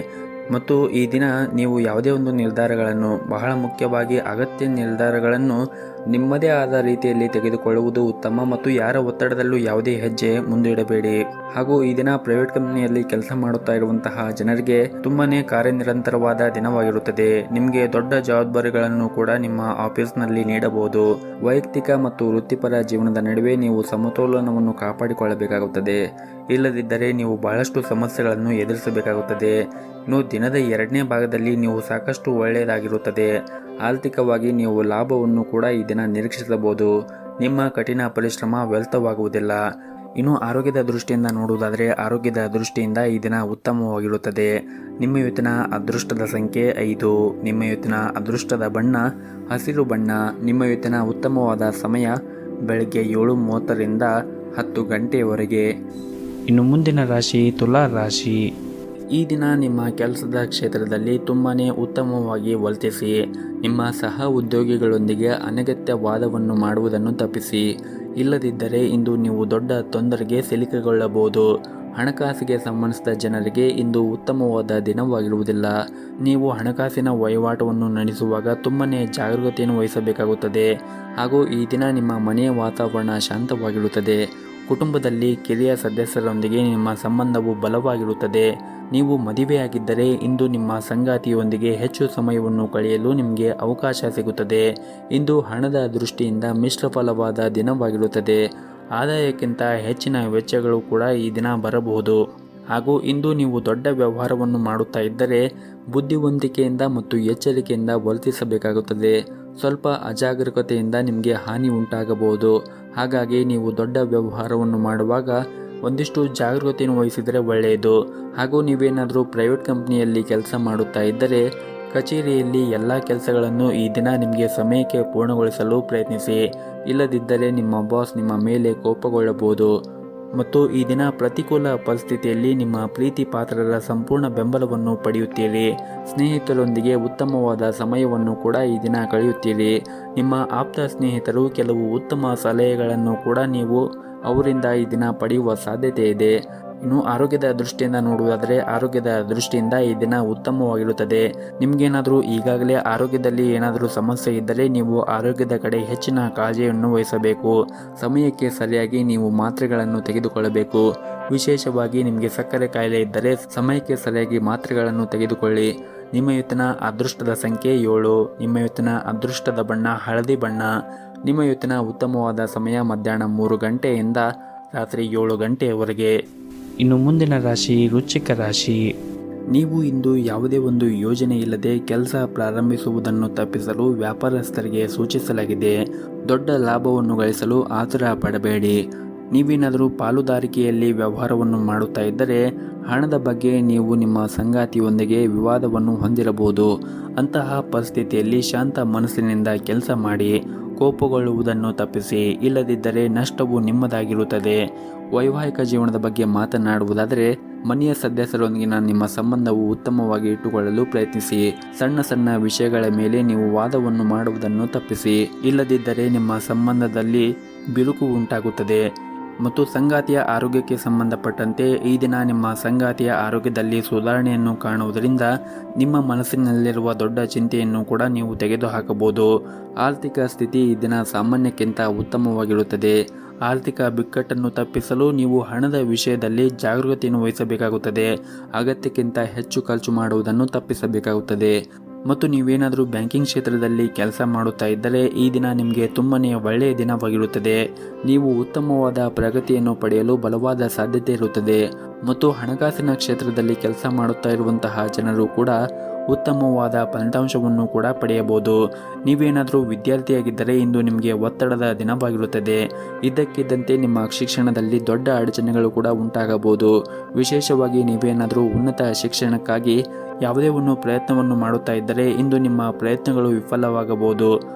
ಮತ್ತು ಈ ದಿನ ನೀವು ಯಾವುದೇ ಒಂದು ನಿರ್ಧಾರಗಳನ್ನು, ಬಹಳ ಮುಖ್ಯವಾಗಿ ಅಗತ್ಯ ನಿರ್ಧಾರಗಳನ್ನು ನಿಮ್ಮದೇ ಆದ ರೀತಿಯಲ್ಲಿ ತೆಗೆದುಕೊಳ್ಳುವುದು ಉತ್ತಮ ಮತ್ತು ಯಾರ ಒತ್ತಡದಲ್ಲೂ ಯಾವುದೇ ಹೆಜ್ಜೆ ಮುಂದಿಡಬೇಡಿ. ಹಾಗೂ ಈ ದಿನ ಪ್ರೈವೇಟ್ ಕಂಪನಿಯಲ್ಲಿ ಕೆಲಸ ಮಾಡುತ್ತಾ ಇರುವಂತಹ ಜನರಿಗೆ ತುಂಬಾನೇ ಕಾರ್ಯನಿರಂತರವಾದ ದಿನವಾಗಿರುತ್ತದೆ. ನಿಮಗೆ ದೊಡ್ಡ ಜವಾಬ್ದಾರಿಗಳನ್ನು ಕೂಡ ನಿಮ್ಮ ಆಫೀಸ್ನಲ್ಲಿ ನೀಡಬಹುದು. ವೈಯಕ್ತಿಕ ಮತ್ತು ವೃತ್ತಿಪರ ಜೀವನದ ನಡುವೆ ನೀವು ಸಮತೋಲನವನ್ನು ಕಾಪಾಡಿಕೊಳ್ಳಬೇಕಾಗುತ್ತದೆ. ಇಲ್ಲದಿದ್ದರೆ ನೀವು ಬಹಳಷ್ಟು ಸಮಸ್ಯೆಗಳನ್ನು ಎದುರಿಸಬೇಕಾಗುತ್ತದೆ. ಇನ್ನು ದಿನದ 2ನೇ ಭಾಗದಲ್ಲಿ ನೀವು ಸಾಕಷ್ಟು ಒಳ್ಳೆಯದಾಗಿರುತ್ತದೆ. ಆರ್ಥಿಕವಾಗಿ ನೀವು ಲಾಭವನ್ನು ಕೂಡ ಈ ದಿನ ನಿರೀಕ್ಷಿಸಬಹುದು. ನಿಮ್ಮ ಕಠಿಣ ಪರಿಶ್ರಮ ವ್ಯರ್ಥವಾಗುವುದಿಲ್ಲ. ಇನ್ನು ಆರೋಗ್ಯದ ದೃಷ್ಟಿಯಿಂದ ನೋಡುವುದಾದರೆ ಆರೋಗ್ಯದ ದೃಷ್ಟಿಯಿಂದ ಈ ದಿನ ಉತ್ತಮವಾಗಿರುತ್ತದೆ. ನಿಮ್ಮ ಇವತ್ತಿನ ಅದೃಷ್ಟದ ಸಂಖ್ಯೆ 5. ನಿಮ್ಮ ಇವತ್ತಿನ ಅದೃಷ್ಟದ ಬಣ್ಣ ಹಸಿರು ಬಣ್ಣ. ನಿಮ್ಮ ಇವತ್ತಿನ ಉತ್ತಮವಾದ ಸಮಯ ಬೆಳಗ್ಗೆ 7:30 ರಿಂದ 10 ಗಂಟೆಯವರೆಗೆ. ಇನ್ನು ಮುಂದಿನ ರಾಶಿ ತುಲಾ ರಾಶಿ. ಈ ದಿನ ನಿಮ್ಮ ಕೆಲಸದ ಕ್ಷೇತ್ರದಲ್ಲಿ ತುಂಬಾನೇ ಉತ್ತಮವಾಗಿ ವರ್ತಿಸಿ. ನಿಮ್ಮ ಸಹ ಉದ್ಯೋಗಿಗಳೊಂದಿಗೆ ಅನಗತ್ಯ ವಾದವನ್ನು ಮಾಡುವುದನ್ನು ತಪ್ಪಿಸಿ. ಇಲ್ಲದಿದ್ದರೆ ಇಂದು ನೀವು ದೊಡ್ಡ ತೊಂದರೆಗೆ ಸಿಲುಕಿಕೊಳ್ಳಬಹುದು. ಹಣಕಾಸಿಗೆ ಸಂಬಂಧಿಸಿದ ಜನರಿಗೆ ಇಂದು ಉತ್ತಮವಾದ ದಿನವಾಗಿರುವುದಿಲ್ಲ. ನೀವು ಹಣಕಾಸಿನ ವಹಿವಾಟವನ್ನು ನಡೆಸುವಾಗ ತುಂಬಾನೇ ಜಾಗರೂಕತೆಯನ್ನು ವಹಿಸಬೇಕಾಗುತ್ತದೆ ಹಾಗೂ ಈ ದಿನ ನಿಮ್ಮ ಮನೆಯ ವಾತಾವರಣ ಶಾಂತವಾಗಿರುತ್ತದೆ. ಕುಟುಂಬದಲ್ಲಿ ಕಿರಿಯ ಸದಸ್ಯರೊಂದಿಗೆ ನಿಮ್ಮ ಸಂಬಂಧವು ಬಲವಾಗಿರುತ್ತದೆ. ನೀವು ಮದುವೆಯಾಗಿದ್ದರೆ ಇಂದು ನಿಮ್ಮ ಸಂಗಾತಿಯೊಂದಿಗೆ ಹೆಚ್ಚು ಸಮಯವನ್ನು ಕಳೆಯಲು ನಿಮಗೆ ಅವಕಾಶ ಸಿಗುತ್ತದೆ. ಇಂದು ಹಣದ ದೃಷ್ಟಿಯಿಂದ ಮಿಶ್ರ ಫಲವಾದ ದಿನವಾಗಿರುತ್ತದೆ. ಆದಾಯಕ್ಕಿಂತ ಹೆಚ್ಚಿನ ವೆಚ್ಚಗಳು ಕೂಡ ಈ ದಿನ ಬರಬಹುದು ಹಾಗೂ ಇಂದು ನೀವು ದೊಡ್ಡ ವ್ಯವಹಾರವನ್ನು ಮಾಡುತ್ತಾ ಇದ್ದರೆ ಬುದ್ಧಿವಂತಿಕೆಯಿಂದ ಮತ್ತು ಎಚ್ಚರಿಕೆಯಿಂದ ವರ್ತಿಸಬೇಕಾಗುತ್ತದೆ. ಸ್ವಲ್ಪ ಅಜಾಗರೂಕತೆಯಿಂದ ನಿಮಗೆ ಹಾನಿ ಉಂಟಾಗಬಹುದು. ಹಾಗಾಗಿ ನೀವು ದೊಡ್ಡ ವ್ಯವಹಾರವನ್ನು ಮಾಡುವಾಗ ಒಂದಿಷ್ಟು ಜಾಗರೂಕತೆಯನ್ನು ವಹಿಸಿದರೆ ಒಳ್ಳೆಯದು. ಹಾಗೂ ನೀವೇನಾದರೂ ಪ್ರೈವೇಟ್ ಕಂಪನಿಯಲ್ಲಿ ಕೆಲಸ ಮಾಡುತ್ತಾ ಇದ್ದರೆ ಕಚೇರಿಯಲ್ಲಿ ಎಲ್ಲ ಕೆಲಸಗಳನ್ನು ಈ ದಿನ ನಿಮಗೆ ಸಮಯಕ್ಕೆ ಪೂರ್ಣಗೊಳಿಸಲು ಪ್ರಯತ್ನಿಸಿ. ಇಲ್ಲದಿದ್ದರೆ ನಿಮ್ಮ ಬಾಸ್ ನಿಮ್ಮ ಮೇಲೆ ಕೋಪಗೊಳ್ಳಬಹುದು ಮತ್ತು ಈ ದಿನ ಪ್ರತಿಕೂಲ ಪರಿಸ್ಥಿತಿಯಲ್ಲಿ ನಿಮ್ಮ ಪ್ರೀತಿ ಪಾತ್ರರ ಸಂಪೂರ್ಣ ಬೆಂಬಲವನ್ನು ಪಡೆಯುತ್ತೀರಿ. ಸ್ನೇಹಿತರೊಂದಿಗೆ ಉತ್ತಮವಾದ ಸಮಯವನ್ನು ಕೂಡ ಈ ದಿನ ಕಳೆಯುತ್ತೀರಿ. ನಿಮ್ಮ ಆಪ್ತ ಸ್ನೇಹಿತರು ಕೆಲವು ಉತ್ತಮ ಸಲಹೆಗಳನ್ನು ಕೂಡ ನೀವು ಅವರಿಂದ ಈ ದಿನ ಪಡೆಯುವ ಸಾಧ್ಯತೆ ಇದೆ. ಇನ್ನು ಆರೋಗ್ಯದ ದೃಷ್ಟಿಯಿಂದ ನೋಡುವುದಾದರೆ ಆರೋಗ್ಯದ ದೃಷ್ಟಿಯಿಂದ ಈ ದಿನ ಉತ್ತಮವಾಗಿರುತ್ತದೆ. ನಿಮಗೇನಾದರೂ ಈಗಾಗಲೇ ಆರೋಗ್ಯದಲ್ಲಿ ಏನಾದರೂ ಸಮಸ್ಯೆ ಇದ್ದರೆ ನೀವು ಆರೋಗ್ಯದ ಕಡೆ ಹೆಚ್ಚಿನ ಕಾಳಜಿಯನ್ನು ವಹಿಸಬೇಕು. ಸಮಯಕ್ಕೆ ಸರಿಯಾಗಿ ನೀವು ಮಾತ್ರೆಗಳನ್ನು ತೆಗೆದುಕೊಳ್ಳಬೇಕು. ವಿಶೇಷವಾಗಿ ನಿಮಗೆ ಸಕ್ಕರೆ ಕಾಯಿಲೆ ಇದ್ದರೆ ಸಮಯಕ್ಕೆ ಸರಿಯಾಗಿ ಮಾತ್ರೆಗಳನ್ನು ತೆಗೆದುಕೊಳ್ಳಿ. ನಿಮ್ಮ ಇವತ್ತಿನ ಅದೃಷ್ಟದ ಸಂಖ್ಯೆ 7. ನಿಮ್ಮ ಇವತ್ತಿನ ಅದೃಷ್ಟದ ಬಣ್ಣ ಹಳದಿ ಬಣ್ಣ. ನಿಮ್ಮ ಇವತ್ತಿನ ಉತ್ತಮವಾದ ಸಮಯ ಮಧ್ಯಾಹ್ನ 3 ಗಂಟೆಯಿಂದ ರಾತ್ರಿ 7 ಗಂಟೆಯವರೆಗೆ. ಇನ್ನು ಮುಂದಿನ ರಾಶಿ ವೃಶ್ಚಿಕ ರಾಶಿ. ನೀವು ಇಂದು ಯಾವುದೇ ಒಂದು ಯೋಜನೆ ಇಲ್ಲದೆ ಕೆಲಸ ಪ್ರಾರಂಭಿಸುವುದನ್ನು ತಪ್ಪಿಸಲು ವ್ಯಾಪಾರಸ್ಥರಿಗೆ ಸೂಚಿಸಲಾಗಿದೆ. ದೊಡ್ಡ ಲಾಭವನ್ನು ಗಳಿಸಲು ಆತುರ ಪಡಬೇಡಿ. ನೀವೇನಾದರೂ ಪಾಲುದಾರಿಕೆಯಲ್ಲಿ ವ್ಯವಹಾರವನ್ನು ಮಾಡುತ್ತಾ ಇದ್ದರೆ ಹಣದ ಬಗ್ಗೆ ನೀವು ನಿಮ್ಮ ಸಂಗಾತಿಯೊಂದಿಗೆ ವಿವಾದವನ್ನು ಹೊಂದಿರಬಹುದು. ಅಂತಹ ಪರಿಸ್ಥಿತಿಯಲ್ಲಿ ಶಾಂತ ಮನಸ್ಸಿನಿಂದ ಕೆಲಸ ಮಾಡಿ. ಕೋಪಗೊಳ್ಳುವುದನ್ನು ತಪ್ಪಿಸಿ, ಇಲ್ಲದಿದ್ದರೆ ನಷ್ಟವು ನಿಮ್ಮದಾಗಿರುತ್ತದೆ. ವೈವಾಹಿಕ ಜೀವನದ ಬಗ್ಗೆ ಮಾತನಾಡುವುದಾದರೆ ಮನೆಯ ಸದಸ್ಯರೊಂದಿಗಿನ ನಿಮ್ಮ ಸಂಬಂಧವು ಉತ್ತಮವಾಗಿ ಇಟ್ಟುಕೊಳ್ಳಲು ಪ್ರಯತ್ನಿಸಿ. ಸಣ್ಣ ಸಣ್ಣ ವಿಷಯಗಳ ಮೇಲೆ ನೀವು ವಾದವನ್ನು ಮಾಡುವುದನ್ನು ತಪ್ಪಿಸಿ, ಇಲ್ಲದಿದ್ದರೆ ನಿಮ್ಮ ಸಂಬಂಧದಲ್ಲಿ ಬಿರುಕು ಉಂಟಾಗುತ್ತದೆ. ಮತ್ತು ಸಂಗಾತಿಯ ಆರೋಗ್ಯಕ್ಕೆ ಸಂಬಂಧಪಟ್ಟಂತೆ ಈ ದಿನ ನಿಮ್ಮ ಸಂಗಾತಿಯ ಆರೋಗ್ಯದಲ್ಲಿ ಸುಧಾರಣೆಯನ್ನು ಕಾಣುವುದರಿಂದ ನಿಮ್ಮ ಮನಸ್ಸಿನಲ್ಲಿರುವ ದೊಡ್ಡ ಚಿಂತೆಯನ್ನು ಕೂಡ ನೀವು ತೆಗೆದುಹಾಕಬಹುದು. ಆರ್ಥಿಕ ಸ್ಥಿತಿ ಈ ದಿನ ಸಾಮಾನ್ಯಕ್ಕಿಂತ ಉತ್ತಮವಾಗಿರುತ್ತದೆ. ಆರ್ಥಿಕ ಬಿಕ್ಕಟ್ಟನ್ನು ತಪ್ಪಿಸಲು ನೀವು ಹಣದ ವಿಷಯದಲ್ಲಿ ಜಾಗರೂಕತೆಯನ್ನು ವಹಿಸಬೇಕಾಗುತ್ತದೆ. ಅಗತ್ಯಕ್ಕಿಂತ ಹೆಚ್ಚು ಖರ್ಚು ಮಾಡುವುದನ್ನು ತಪ್ಪಿಸಬೇಕಾಗುತ್ತದೆ. ಮತ್ತು ನೀವೇನಾದರೂ ಬ್ಯಾಂಕಿಂಗ್ ಕ್ಷೇತ್ರದಲ್ಲಿ ಕೆಲಸ ಮಾಡುತ್ತಾ ಇದ್ದರೆ ಈ ದಿನ ನಿಮಗೆ ತುಂಬನೇ ಒಳ್ಳೆಯ ದಿನವಾಗಿರುತ್ತದೆ. ನೀವು ಉತ್ತಮವಾದ ಪ್ರಗತಿಯನ್ನು ಪಡೆಯಲು ಬಲವಾದ ಸಾಧ್ಯತೆ ಇರುತ್ತದೆ. ಮತ್ತು ಹಣಕಾಸಿನ ಕ್ಷೇತ್ರದಲ್ಲಿ ಕೆಲಸ ಮಾಡುತ್ತಾ ಇರುವಂತಹ ಜನರು ಕೂಡ ಉತ್ತಮವಾದ ಫಲಿತಾಂಶವನ್ನು ಕೂಡ ಪಡೆಯಬಹುದು. ನೀವೇನಾದರೂ ವಿದ್ಯಾರ್ಥಿಯಾಗಿದ್ದರೆ ಇಂದು ನಿಮಗೆ ಒತ್ತಡದ ದಿನವಾಗಿರುತ್ತದೆ. ಇದ್ದಕ್ಕಿದ್ದಂತೆ ನಿಮ್ಮ ಶಿಕ್ಷಣದಲ್ಲಿ ದೊಡ್ಡ ಅಡಚಣೆಗಳು ಕೂಡ ಉಂಟಾಗಬಹುದು. ವಿಶೇಷವಾಗಿ ನೀವೇನಾದರೂ ಉನ್ನತ ಶಿಕ್ಷಣಕ್ಕಾಗಿ ಯಾವುದೇ ಒಂದು ಪ್ರಯತ್ನವನ್ನು ಮಾಡುತ್ತಾ ಇದ್ದರೆ ಇಂದು ನಿಮ್ಮ ಪ್ರಯತ್ನಗಳು ವಿಫಲವಾಗಬಹುದು.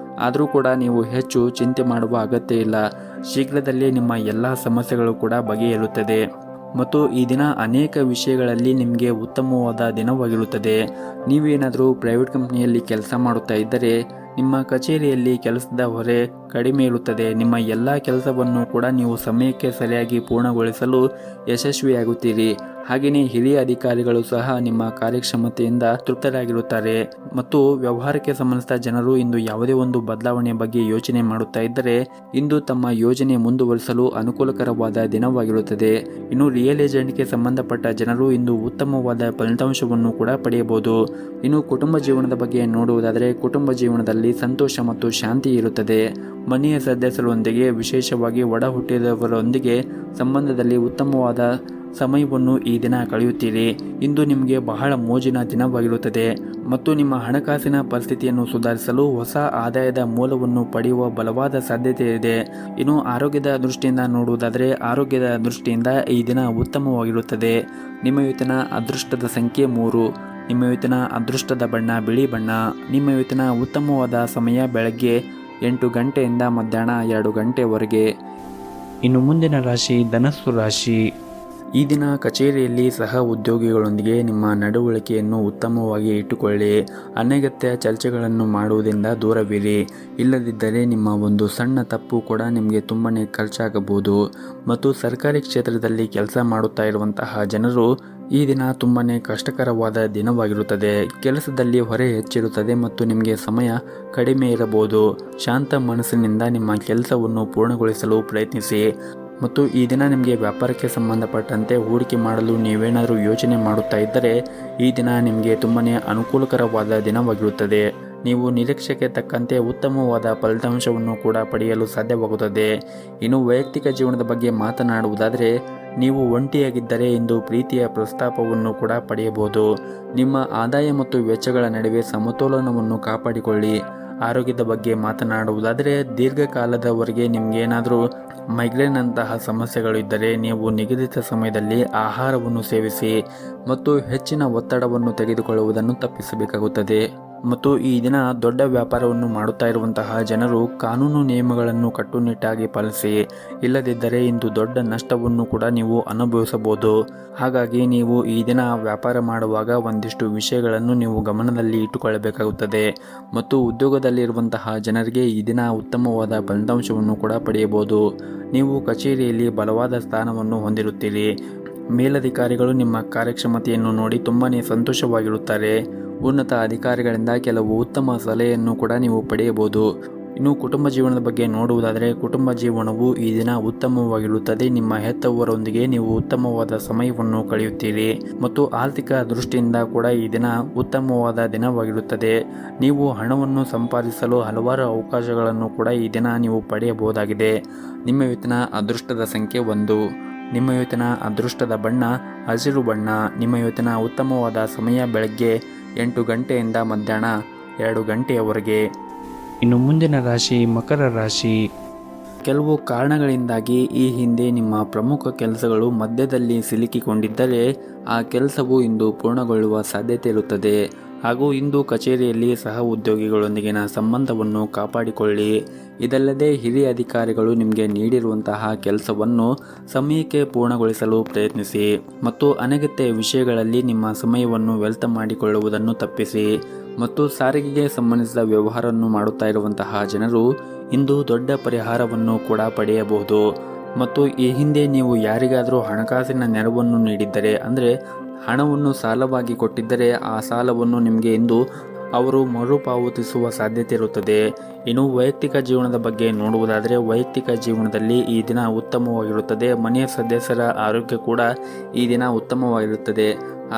ಆದರೂ ಕೂಡ ನೀವು ಹೆಚ್ಚು ಚಿಂತೆ ಮಾಡುವ ಅಗತ್ಯ ಇಲ್ಲ. ಶೀಘ್ರದಲ್ಲೇ ನಿಮ್ಮ ಎಲ್ಲ ಸಮಸ್ಯೆಗಳು ಕೂಡ ಬಗೆಹರಿಯುತ್ತದೆ. ಮತ್ತು ಈ ದಿನ ಅನೇಕ ವಿಷಯಗಳಲ್ಲಿ ನಿಮಗೆ ಉತ್ತಮವಾದ ದಿನವಾಗಿರುತ್ತದೆ. ನೀವೇನಾದರೂ ಪ್ರೈವೇಟ್ ಕಂಪ್ನಿಯಲ್ಲಿ ಕೆಲಸ ಮಾಡುತ್ತಾ ಇದ್ದರೆ ನಿಮ್ಮ ಕಚೇರಿಯಲ್ಲಿ ಕೆಲಸದ ಹೊರೆ ಕಡಿಮೆ ಇರುತ್ತದೆ. ನಿಮ್ಮ ಎಲ್ಲ ಕೆಲಸವನ್ನು ಕೂಡ ನೀವು ಸಮಯಕ್ಕೆ ಸರಿಯಾಗಿ ಪೂರ್ಣಗೊಳಿಸಲು ಯಶಸ್ವಿಯಾಗುತ್ತೀರಿ. ಹಾಗೆಯೇ ಹಿರಿಯ ಅಧಿಕಾರಿಗಳು ಸಹ ನಿಮ್ಮ ಕಾರ್ಯಕ್ಷಮತೆಯಿಂದ ತೃಪ್ತರಾಗಿರುತ್ತಾರೆ. ಮತ್ತು ವ್ಯವಹಾರಕ್ಕೆ ಸಂಬಂಧಿಸಿದ ಜನರು ಇಂದು ಯಾವುದೇ ಒಂದು ಬದಲಾವಣೆಯ ಬಗ್ಗೆ ಯೋಚನೆ ಮಾಡುತ್ತಾ ಇದ್ದರೆ ಇಂದು ತಮ್ಮ ಯೋಜನೆ ಮುಂದುವರಿಸಲು ಅನುಕೂಲಕರವಾದ ದಿನವಾಗಿರುತ್ತದೆ. ಇನ್ನು ರಿಯಲ್ ಎಸ್ಟೇಟ್ಗೆ ಸಂಬಂಧಪಟ್ಟ ಜನರು ಇಂದು ಉತ್ತಮವಾದ ಫಲಿತಾಂಶವನ್ನು ಕೂಡ ಪಡೆಯಬಹುದು. ಇನ್ನು ಕುಟುಂಬ ಜೀವನದ ಬಗ್ಗೆ ನೋಡುವುದಾದರೆ ಕುಟುಂಬ ಜೀವನದಲ್ಲಿ ಸಂತೋಷ ಮತ್ತು ಶಾಂತಿ ಇರುತ್ತದೆ. ಮನೆಯ ಸದಸ್ಯರೊಂದಿಗೆ ವಿಶೇಷವಾಗಿ ಒಡ ಹುಟ್ಟಿದವರೊಂದಿಗೆ ಸಂಬಂಧದಲ್ಲಿ ಉತ್ತಮವಾದ ಸಮಯವನ್ನು ಈ ದಿನ ಕಳೆಯುತ್ತೀರಿ. ಇಂದು ನಿಮಗೆ ಬಹಳ ಮೋಜಿನ ದಿನವಾಗಿರುತ್ತದೆ. ಮತ್ತು ನಿಮ್ಮ ಹಣಕಾಸಿನ ಪರಿಸ್ಥಿತಿಯನ್ನು ಸುಧಾರಿಸಲು ಹೊಸ ಆದಾಯದ ಮೂಲವನ್ನು ಪಡೆಯುವ ಬಲವಾದ ಸಾಧ್ಯತೆ ಇದೆ. ಇನ್ನು ಆರೋಗ್ಯದ ದೃಷ್ಟಿಯಿಂದ ನೋಡುವುದಾದರೆ ಆರೋಗ್ಯದ ದೃಷ್ಟಿಯಿಂದ ಈ ದಿನ ಉತ್ತಮವಾಗಿರುತ್ತದೆ. ನಿಮ್ಮ ಇವತ್ತಿನ ಅದೃಷ್ಟದ ಸಂಖ್ಯೆ 3. ನಿಮ್ಮ ಇವತ್ತಿನ ಅದೃಷ್ಟದ ಬಣ್ಣ ಬಿಳಿ ಬಣ್ಣ. ನಿಮ್ಮ ಇವತ್ತಿನ ಉತ್ತಮವಾದ ಸಮಯ ಬೆಳಗ್ಗೆ 8 ಗಂಟೆಯಿಂದ ಮಧ್ಯಾಹ್ನ 2 ಗಂಟೆವರೆಗೆ. ಇನ್ನು ಮುಂದಿನ ರಾಶಿ ಧನಸ್ಸು ರಾಶಿ. ಈ ದಿನ ಕಚೇರಿಯಲ್ಲಿ ಸಹ ಉದ್ಯೋಗಿಗಳೊಂದಿಗೆ ನಿಮ್ಮ ನಡವಳಿಕೆಯನ್ನು ಉತ್ತಮವಾಗಿ ಇಟ್ಟುಕೊಳ್ಳಿ. ಅನಗತ್ಯ ಚರ್ಚೆಗಳನ್ನು ಮಾಡುವುದರಿಂದ ದೂರವಿರಿ. ಇಲ್ಲದಿದ್ದರೆ ನಿಮ್ಮ ಒಂದು ಸಣ್ಣ ತಪ್ಪು ಕೂಡ ನಿಮಗೆ ತುಂಬನೇ ಖರ್ಚಾಗಬಹುದು. ಮತ್ತು ಸರ್ಕಾರಿ ಕ್ಷೇತ್ರದಲ್ಲಿ ಕೆಲಸ ಮಾಡುತ್ತಾ ಇರುವಂತಹ ಜನರು ಈ ದಿನ ತುಂಬನೇ ಕಷ್ಟಕರವಾದ ದಿನವಾಗಿರುತ್ತದೆ. ಕೆಲಸದಲ್ಲಿ ಹೊರೆ ಹೆಚ್ಚಿರುತ್ತದೆ ಮತ್ತು ನಿಮಗೆ ಸಮಯ ಕಡಿಮೆ ಇರಬಹುದು. ಶಾಂತ ಮನಸ್ಸಿನಿಂದ ನಿಮ್ಮ ಕೆಲಸವನ್ನು ಪೂರ್ಣಗೊಳಿಸಲು ಪ್ರಯತ್ನಿಸಿ. ಮತ್ತು ಈ ದಿನ ನಿಮಗೆ ವ್ಯಾಪಾರಕ್ಕೆ ಸಂಬಂಧಪಟ್ಟಂತೆ ಹೂಡಿಕೆ ಮಾಡಲು ನೀವೇನಾದರೂ ಯೋಚನೆ ಮಾಡುತ್ತಾ ಇದ್ದರೆ ಈ ದಿನ ನಿಮಗೆ ತುಂಬನೇ ಅನುಕೂಲಕರವಾದ ದಿನವಾಗಿರುತ್ತದೆ. ನೀವು ನಿರೀಕ್ಷೆಗೆ ತಕ್ಕಂತೆ ಉತ್ತಮವಾದ ಫಲಿತಾಂಶವನ್ನು ಕೂಡ ಪಡೆಯಲು ಸಾಧ್ಯವಾಗುತ್ತದೆ. ಇನ್ನು ವೈಯಕ್ತಿಕ ಜೀವನದ ಬಗ್ಗೆ ಮಾತನಾಡುವುದಾದರೆ ನೀವು ಒಂಟಿಯಾಗಿದ್ದರೆ ಇಂದು ಪ್ರೀತಿಯ ಪ್ರಸ್ತಾಪವನ್ನು ಕೂಡ ಪಡೆಯಬಹುದು. ನಿಮ್ಮ ಆದಾಯ ಮತ್ತು ವೆಚ್ಚಗಳ ನಡುವೆ ಸಮತೋಲನವನ್ನು ಕಾಪಾಡಿಕೊಳ್ಳಿ. ಆರೋಗ್ಯದ ಬಗ್ಗೆ ಮಾತನಾಡುವುದಾದರೆ ದೀರ್ಘಕಾಲದವರೆಗೆ ನಿಮಗೇನಾದರೂ ಮೈಗ್ರೇನ್ ಅಂತಹ ಸಮಸ್ಯೆಗಳು ಇದ್ದರೆ ನೀವು ನಿಗದಿತ ಸಮಯದಲ್ಲಿ ಆಹಾರವನ್ನು ಸೇವಿಸಿ ಮತ್ತು ಹೆಚ್ಚಿನ ಒತ್ತಡವನ್ನು ತೆಗೆದುಕೊಳ್ಳುವುದನ್ನು ತಪ್ಪಿಸಬೇಕಾಗುತ್ತದೆ. ಮತ್ತು ಈ ದಿನ ದೊಡ್ಡ ವ್ಯಾಪಾರವನ್ನು ಮಾಡುತ್ತಾ ಇರುವಂತಹ ಜನರು ಕಾನೂನು ನಿಯಮಗಳನ್ನು ಕಟ್ಟುನಿಟ್ಟಾಗಿ ಪಾಲಿಸಿ, ಇಲ್ಲದಿದ್ದರೆ ಇಂದು ದೊಡ್ಡ ನಷ್ಟವನ್ನು ಕೂಡ ನೀವು ಅನುಭವಿಸಬಹುದು. ಹಾಗಾಗಿ ನೀವು ಈ ದಿನ ವ್ಯಾಪಾರ ಮಾಡುವಾಗ ಒಂದಿಷ್ಟು ವಿಷಯಗಳನ್ನು ನೀವು ಗಮನದಲ್ಲಿ ಇಟ್ಟುಕೊಳ್ಳಬೇಕಾಗುತ್ತದೆ. ಮತ್ತು ಉದ್ಯೋಗದಲ್ಲಿರುವಂತಹ ಜನರಿಗೆ ಈ ದಿನ ಉತ್ತಮವಾದ ಫಲಿತಾಂಶವನ್ನು ಕೂಡ ಪಡೆಯಬಹುದು. ನೀವು ಕಚೇರಿಯಲ್ಲಿ ಬಲವಾದ ಸ್ಥಾನವನ್ನು ಹೊಂದಿರುತ್ತೀರಿ. ಮೇಲಧಿಕಾರಿಗಳು ನಿಮ್ಮ ಕಾರ್ಯಕ್ಷಮತೆಯನ್ನು ನೋಡಿ ತುಂಬಾನೇ ಸಂತೋಷವಾಗಿರುತ್ತಾರೆ. ಉನ್ನತ ಅಧಿಕಾರಿಗಳಿಂದ ಕೆಲವು ಉತ್ತಮ ಸಲಹೆಯನ್ನು ಕೂಡ ನೀವು ಪಡೆಯಬಹುದು. ಇನ್ನು ಕುಟುಂಬ ಜೀವನದ ಬಗ್ಗೆ ನೋಡುವುದಾದರೆ ಕುಟುಂಬ ಜೀವನವು ಈ ದಿನ ಉತ್ತಮವಾಗಿರುತ್ತದೆ. ನಿಮ್ಮ ಹೆತ್ತವರೊಂದಿಗೆ ನೀವು ಉತ್ತಮವಾದ ಸಮಯವನ್ನು ಕಳೆಯುತ್ತೀರಿ ಮತ್ತು ಆರ್ಥಿಕ ದೃಷ್ಟಿಯಿಂದ ಕೂಡ ಈ ದಿನ ಉತ್ತಮವಾದ ದಿನವಾಗಿರುತ್ತದೆ. ನೀವು ಹಣವನ್ನು ಸಂಪಾದಿಸಲು ಹಲವಾರು ಅವಕಾಶಗಳನ್ನು ಕೂಡ ಈ ದಿನ ನೀವು ಪಡೆಯಬಹುದಾಗಿದೆ. ನಿಮ್ಮ ಇವತ್ತಿನ ಅದೃಷ್ಟದ ಸಂಖ್ಯೆ 1. ನಿಮ್ಮ ಇವತ್ತಿನ ಅದೃಷ್ಟದ ಬಣ್ಣ ಹಸಿರು ಬಣ್ಣ. ನಿಮ್ಮ ಇವತ್ತಿನ ಉತ್ತಮವಾದ ಸಮಯ ಬೆಳಗ್ಗೆ 8 ಗಂಟೆಯಿಂದ ಮಧ್ಯಾಹ್ನ 2 ಗಂಟೆಯವರೆಗೆ. ಇನ್ನು ಮುಂದಿನ ರಾಶಿ ಮಕರ ರಾಶಿ. ಕೆಲವು ಕಾರಣಗಳಿಂದಾಗಿ ಈ ಹಿಂದೆ ನಿಮ್ಮ ಪ್ರಮುಖ ಕೆಲಸಗಳು ಮಧ್ಯದಲ್ಲಿ ಸಿಲುಕಿಕೊಂಡಿದ್ದರೆ ಆ ಕೆಲಸವು ಇಂದು ಪೂರ್ಣಗೊಳ್ಳುವ ಸಾಧ್ಯತೆ ಇರುತ್ತದೆ. ಹಾಗೂ ಇಂದು ಕಚೇರಿಯಲ್ಲಿ ಸಹ ಉದ್ಯೋಗಿಗಳೊಂದಿಗಿನ ಸಂಬಂಧವನ್ನು ಕಾಪಾಡಿಕೊಳ್ಳಿ. ಇದಲ್ಲದೆ ಹಿರಿಯ ಅಧಿಕಾರಿಗಳು ನಿಮಗೆ ನೀಡಿರುವಂತಹ ಕೆಲಸವನ್ನು ಸಮಯಕ್ಕೆ ಪೂರ್ಣಗೊಳಿಸಲು ಪ್ರಯತ್ನಿಸಿ ಮತ್ತು ಅನಗತ್ಯ ವಿಷಯಗಳಲ್ಲಿ ನಿಮ್ಮ ಸಮಯವನ್ನು ವ್ಯರ್ಥ ಮಾಡಿಕೊಳ್ಳುವುದನ್ನು ತಪ್ಪಿಸಿ. ಮತ್ತು ಸಾರಿಗೆಗೆ ಸಂಬಂಧಿಸಿದ ವ್ಯವಹಾರವನ್ನು ಮಾಡುತ್ತಾ ಇರುವಂತಹ ಜನರು ಇಂದು ದೊಡ್ಡ ಪರಿಹಾರವನ್ನು ಕೂಡ ಪಡೆಯಬಹುದು. ಮತ್ತು ಈ ಹಿಂದೆ ನೀವು ಯಾರಿಗಾದರೂ ಹಣಕಾಸಿನ ನೆರವನ್ನು ನೀಡಿದ್ದರೆ, ಅಂದರೆ ಹಣವನ್ನು ಸಾಲವಾಗಿ ಕೊಟ್ಟಿದ್ದರೆ ಆ ಸಾಲವನ್ನು ನಿಮಗೆ ಇಂದು ಅವರು ಮರುಪಾವತಿಸುವ ಸಾಧ್ಯತೆ ಇರುತ್ತದೆ. ಇನ್ನು ವೈಯಕ್ತಿಕ ಜೀವನದ ಬಗ್ಗೆ ನೋಡುವುದಾದರೆ ವೈಯಕ್ತಿಕ ಜೀವನದಲ್ಲಿ ಈ ದಿನ ಉತ್ತಮವಾಗಿರುತ್ತದೆ. ಮನೆಯ ಸದಸ್ಯರ ಆರೋಗ್ಯ ಕೂಡ ಈ ದಿನ ಉತ್ತಮವಾಗಿರುತ್ತದೆ.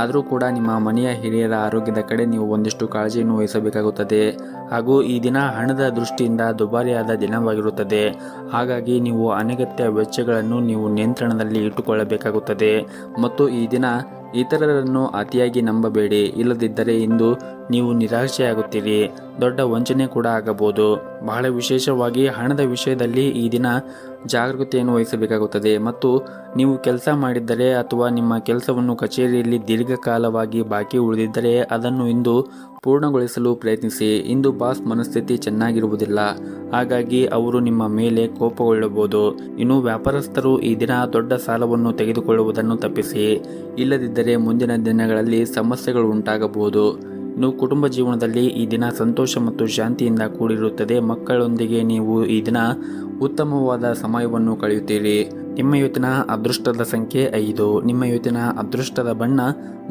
ಆದರೂ ಕೂಡ ನಿಮ್ಮ ಮನೆಯ ಹಿರಿಯರ ಆರೋಗ್ಯದ ಕಡೆ ನೀವು ಒಂದಿಷ್ಟು ಕಾಳಜಿಯನ್ನು ವಹಿಸಬೇಕಾಗುತ್ತದೆ. ಹಾಗೂ ಈ ದಿನ ಹಣದ ದೃಷ್ಟಿಯಿಂದ ದುಬಾರಿಯಾದ ದಿನವಾಗಿರುತ್ತದೆ. ಹಾಗಾಗಿ ನೀವು ಅನಗತ್ಯ ವೆಚ್ಚಗಳನ್ನು ನೀವು ನಿಯಂತ್ರಣದಲ್ಲಿ ಇಟ್ಟುಕೊಳ್ಳಬೇಕಾಗುತ್ತದೆ. ಮತ್ತು ಈ ದಿನ ಇತರರನ್ನು ಅತಿಯಾಗಿ ನಂಬಬೇಡಿ, ಇಲ್ಲದಿದ್ದರೆ ಇಂದು ನೀವು ನಿರಾಶೆಯಾಗುತ್ತೀರಿ. ದೊಡ್ಡ ವಂಚನೆ ಕೂಡ ಆಗಬಹುದು. ಬಹಳ ವಿಶೇಷವಾಗಿ ಹಣದ ವಿಷಯದಲ್ಲಿ ಈ ದಿನ ಜಾಗರೂಕತೆಯನ್ನು ವಹಿಸಬೇಕಾಗುತ್ತದೆ. ಮತ್ತು ನೀವು ಕೆಲಸ ಮಾಡಿದ್ದರೆ ಅಥವಾ ನಿಮ್ಮ ಕೆಲಸವನ್ನು ಕಚೇರಿಯಲ್ಲಿ ದೀರ್ಘಕಾಲವಾಗಿ ಬಾಕಿ ಉಳಿದಿದ್ದರೆ ಅದನ್ನು ಇಂದು ಪೂರ್ಣಗೊಳಿಸಲು ಪ್ರಯತ್ನಿಸಿ. ಇಂದು ಬಾಸ್ ಮನಸ್ಥಿತಿ ಚೆನ್ನಾಗಿರುವುದಿಲ್ಲ, ಹಾಗಾಗಿ ಅವರು ನಿಮ್ಮ ಮೇಲೆ ಕೋಪಗೊಳ್ಳಬಹುದು. ಇನ್ನು ವ್ಯಾಪಾರಸ್ಥರು ಈ ದಿನ ದೊಡ್ಡ ಸಾಲವನ್ನು ತೆಗೆದುಕೊಳ್ಳುವುದನ್ನು ತಪ್ಪಿಸಿ, ಇಲ್ಲದಿದ್ದರೆ ಮುಂದಿನ ದಿನಗಳಲ್ಲಿ ಸಮಸ್ಯೆಗಳು ಉಂಟಾಗಬಹುದು. ಇನ್ನು ಕುಟುಂಬ ಜೀವನದಲ್ಲಿ ಈ ದಿನ ಸಂತೋಷ ಮತ್ತು ಶಾಂತಿಯಿಂದ ಕೂಡಿರುತ್ತದೆ. ಮಕ್ಕಳೊಂದಿಗೆ ನೀವು ಈ ದಿನ ಉತ್ತಮವಾದ ಸಮಯವನ್ನು ಕಳೆಯುತ್ತೀರಿ. ನಿಮ್ಮ ಇವತ್ತಿನ ಅದೃಷ್ಟದ ಸಂಖ್ಯೆ 5. ನಿಮ್ಮ ಇವತ್ತಿನ ಅದೃಷ್ಟದ ಬಣ್ಣ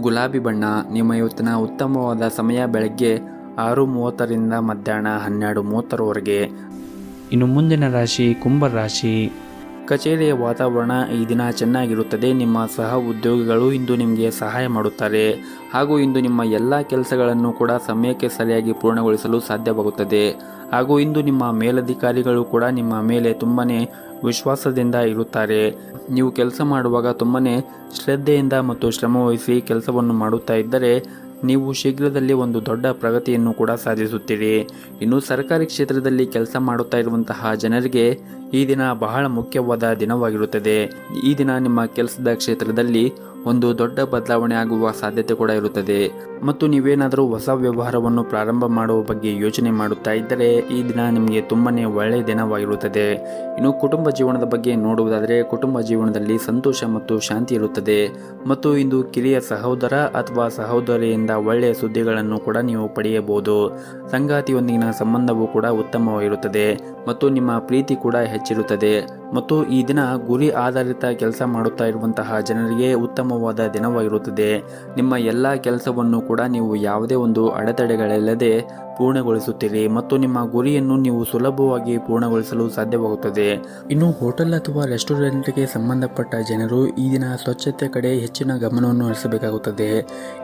ಗುಲಾಬಿ ಬಣ್ಣ. ನಿಮ್ಮ ಇವತ್ತಿನ ಉತ್ತಮವಾದ ಸಮಯ ಬೆಳಗ್ಗೆ 6:30ರಿಂದ ಮಧ್ಯಾಹ್ನ 12:30ರವರೆಗೆ. ಇನ್ನು ಮುಂದಿನ ರಾಶಿ ಕುಂಭ ರಾಶಿ. ಕಚೇರಿಯ ವಾತಾವರಣ ಈ ದಿನ ಚೆನ್ನಾಗಿರುತ್ತದೆ. ನಿಮ್ಮ ಸಹ ಉದ್ಯೋಗಿಗಳು ಇಂದು ನಿಮಗೆ ಸಹಾಯ ಮಾಡುತ್ತಾರೆ. ಹಾಗೂ ಇಂದು ನಿಮ್ಮ ಎಲ್ಲ ಕೆಲಸಗಳನ್ನು ಕೂಡ ಸಮಯಕ್ಕೆ ಸರಿಯಾಗಿ ಪೂರ್ಣಗೊಳಿಸಲು ಸಾಧ್ಯವಾಗುತ್ತದೆ. ಹಾಗೂ ಇಂದು ನಿಮ್ಮ ಮೇಲಧಿಕಾರಿಗಳು ಕೂಡ ನಿಮ್ಮ ಮೇಲೆ ತುಂಬನೇ ವಿಶ್ವಾಸದಿಂದ ಇರುತ್ತಾರೆ. ನೀವು ಕೆಲಸ ಮಾಡುವಾಗ ತುಂಬನೇ ಶ್ರದ್ಧೆಯಿಂದ ಮತ್ತು ಶ್ರಮವಹಿಸಿ ಕೆಲಸವನ್ನು ಮಾಡುತ್ತಾ ಇದ್ದರೆ ನೀವು ಶೀಘ್ರದಲ್ಲಿ ಒಂದು ದೊಡ್ಡ ಪ್ರಗತಿಯನ್ನು ಕೂಡ ಸಾಧಿಸುತ್ತೀರಿ. ಇನ್ನು ಸರ್ಕಾರಿ ಕ್ಷೇತ್ರದಲ್ಲಿ ಕೆಲಸ ಮಾಡುತ್ತಾ ಇರುವಂತಹ ಜನರಿಗೆ ಈ ದಿನ ಬಹಳ ಮುಖ್ಯವಾದ ದಿನವಾಗಿರುತ್ತದೆ. ಈ ದಿನ ನಿಮ್ಮ ಕೆಲಸದ ಕ್ಷೇತ್ರದಲ್ಲಿ ಒಂದು ದೊಡ್ಡ ಬದಲಾವಣೆ ಆಗುವ ಸಾಧ್ಯತೆ ಕೂಡ ಇರುತ್ತದೆ. ಮತ್ತು ನೀವೇನಾದರೂ ಹೊಸ ವ್ಯವಹಾರವನ್ನು ಪ್ರಾರಂಭ ಮಾಡುವ ಬಗ್ಗೆ ಯೋಚನೆ ಮಾಡುತ್ತಾ ಇದ್ದರೆ ಈ ದಿನ ನಿಮಗೆ ತುಂಬನೇ ಒಳ್ಳೆಯ ದಿನವಾಗಿರುತ್ತದೆ. ಇನ್ನು ಕುಟುಂಬ ಜೀವನದ ಬಗ್ಗೆ ನೋಡುವುದಾದರೆ ಕುಟುಂಬ ಜೀವನದಲ್ಲಿ ಸಂತೋಷ ಮತ್ತು ಶಾಂತಿ ಇರುತ್ತದೆ. ಮತ್ತು ಇಂದು ಕಿರಿಯ ಸಹೋದರ ಅಥವಾ ಸಹೋದರಿಯಿಂದ ಒಳ್ಳೆಯ ಸುದ್ದಿಗಳನ್ನು ಕೂಡ ನೀವು ಪಡೆಯಬಹುದು. ಸಂಗಾತಿಯೊಂದಿಗಿನ ಸಂಬಂಧವು ಕೂಡ ಉತ್ತಮವಾಗಿರುತ್ತದೆ ಮತ್ತು ನಿಮ್ಮ ಪ್ರೀತಿ ಕೂಡ ಹೆಚ್ಚಿರುತ್ತದೆ. ಮತ್ತು ಈ ದಿನ ಗುರಿ ಆಧಾರಿತ ಕೆಲಸ ಮಾಡುತ್ತಾ ಇರುವಂತಹ ಜನರಿಗೆ ಉತ್ತಮವಾದ ದಿನವಾಗಿರುತ್ತದೆ. ನಿಮ್ಮ ಎಲ್ಲ ಕೆಲಸವನ್ನು ಕೂಡ ನೀವು ಯಾವುದೇ ಒಂದು ಅಡೆತಡೆಗಳಿಲ್ಲದೆ ಪೂರ್ಣಗೊಳಿಸುತ್ತೀರಿ ಮತ್ತು ನಿಮ್ಮ ಗುರಿಯನ್ನು ನೀವು ಸುಲಭವಾಗಿ ಪೂರ್ಣಗೊಳಿಸಲು ಸಾಧ್ಯವಾಗುತ್ತದೆ. ಇನ್ನು ಹೋಟೆಲ್ ಅಥವಾ ರೆಸ್ಟೋರೆಂಟ್ಗೆ ಸಂಬಂಧಪಟ್ಟ ಜನರು ಈ ದಿನ ಸ್ವಚ್ಛತೆ ಕಡೆ ಹೆಚ್ಚಿನ ಗಮನವನ್ನು ಹರಿಸಬೇಕಾಗುತ್ತದೆ.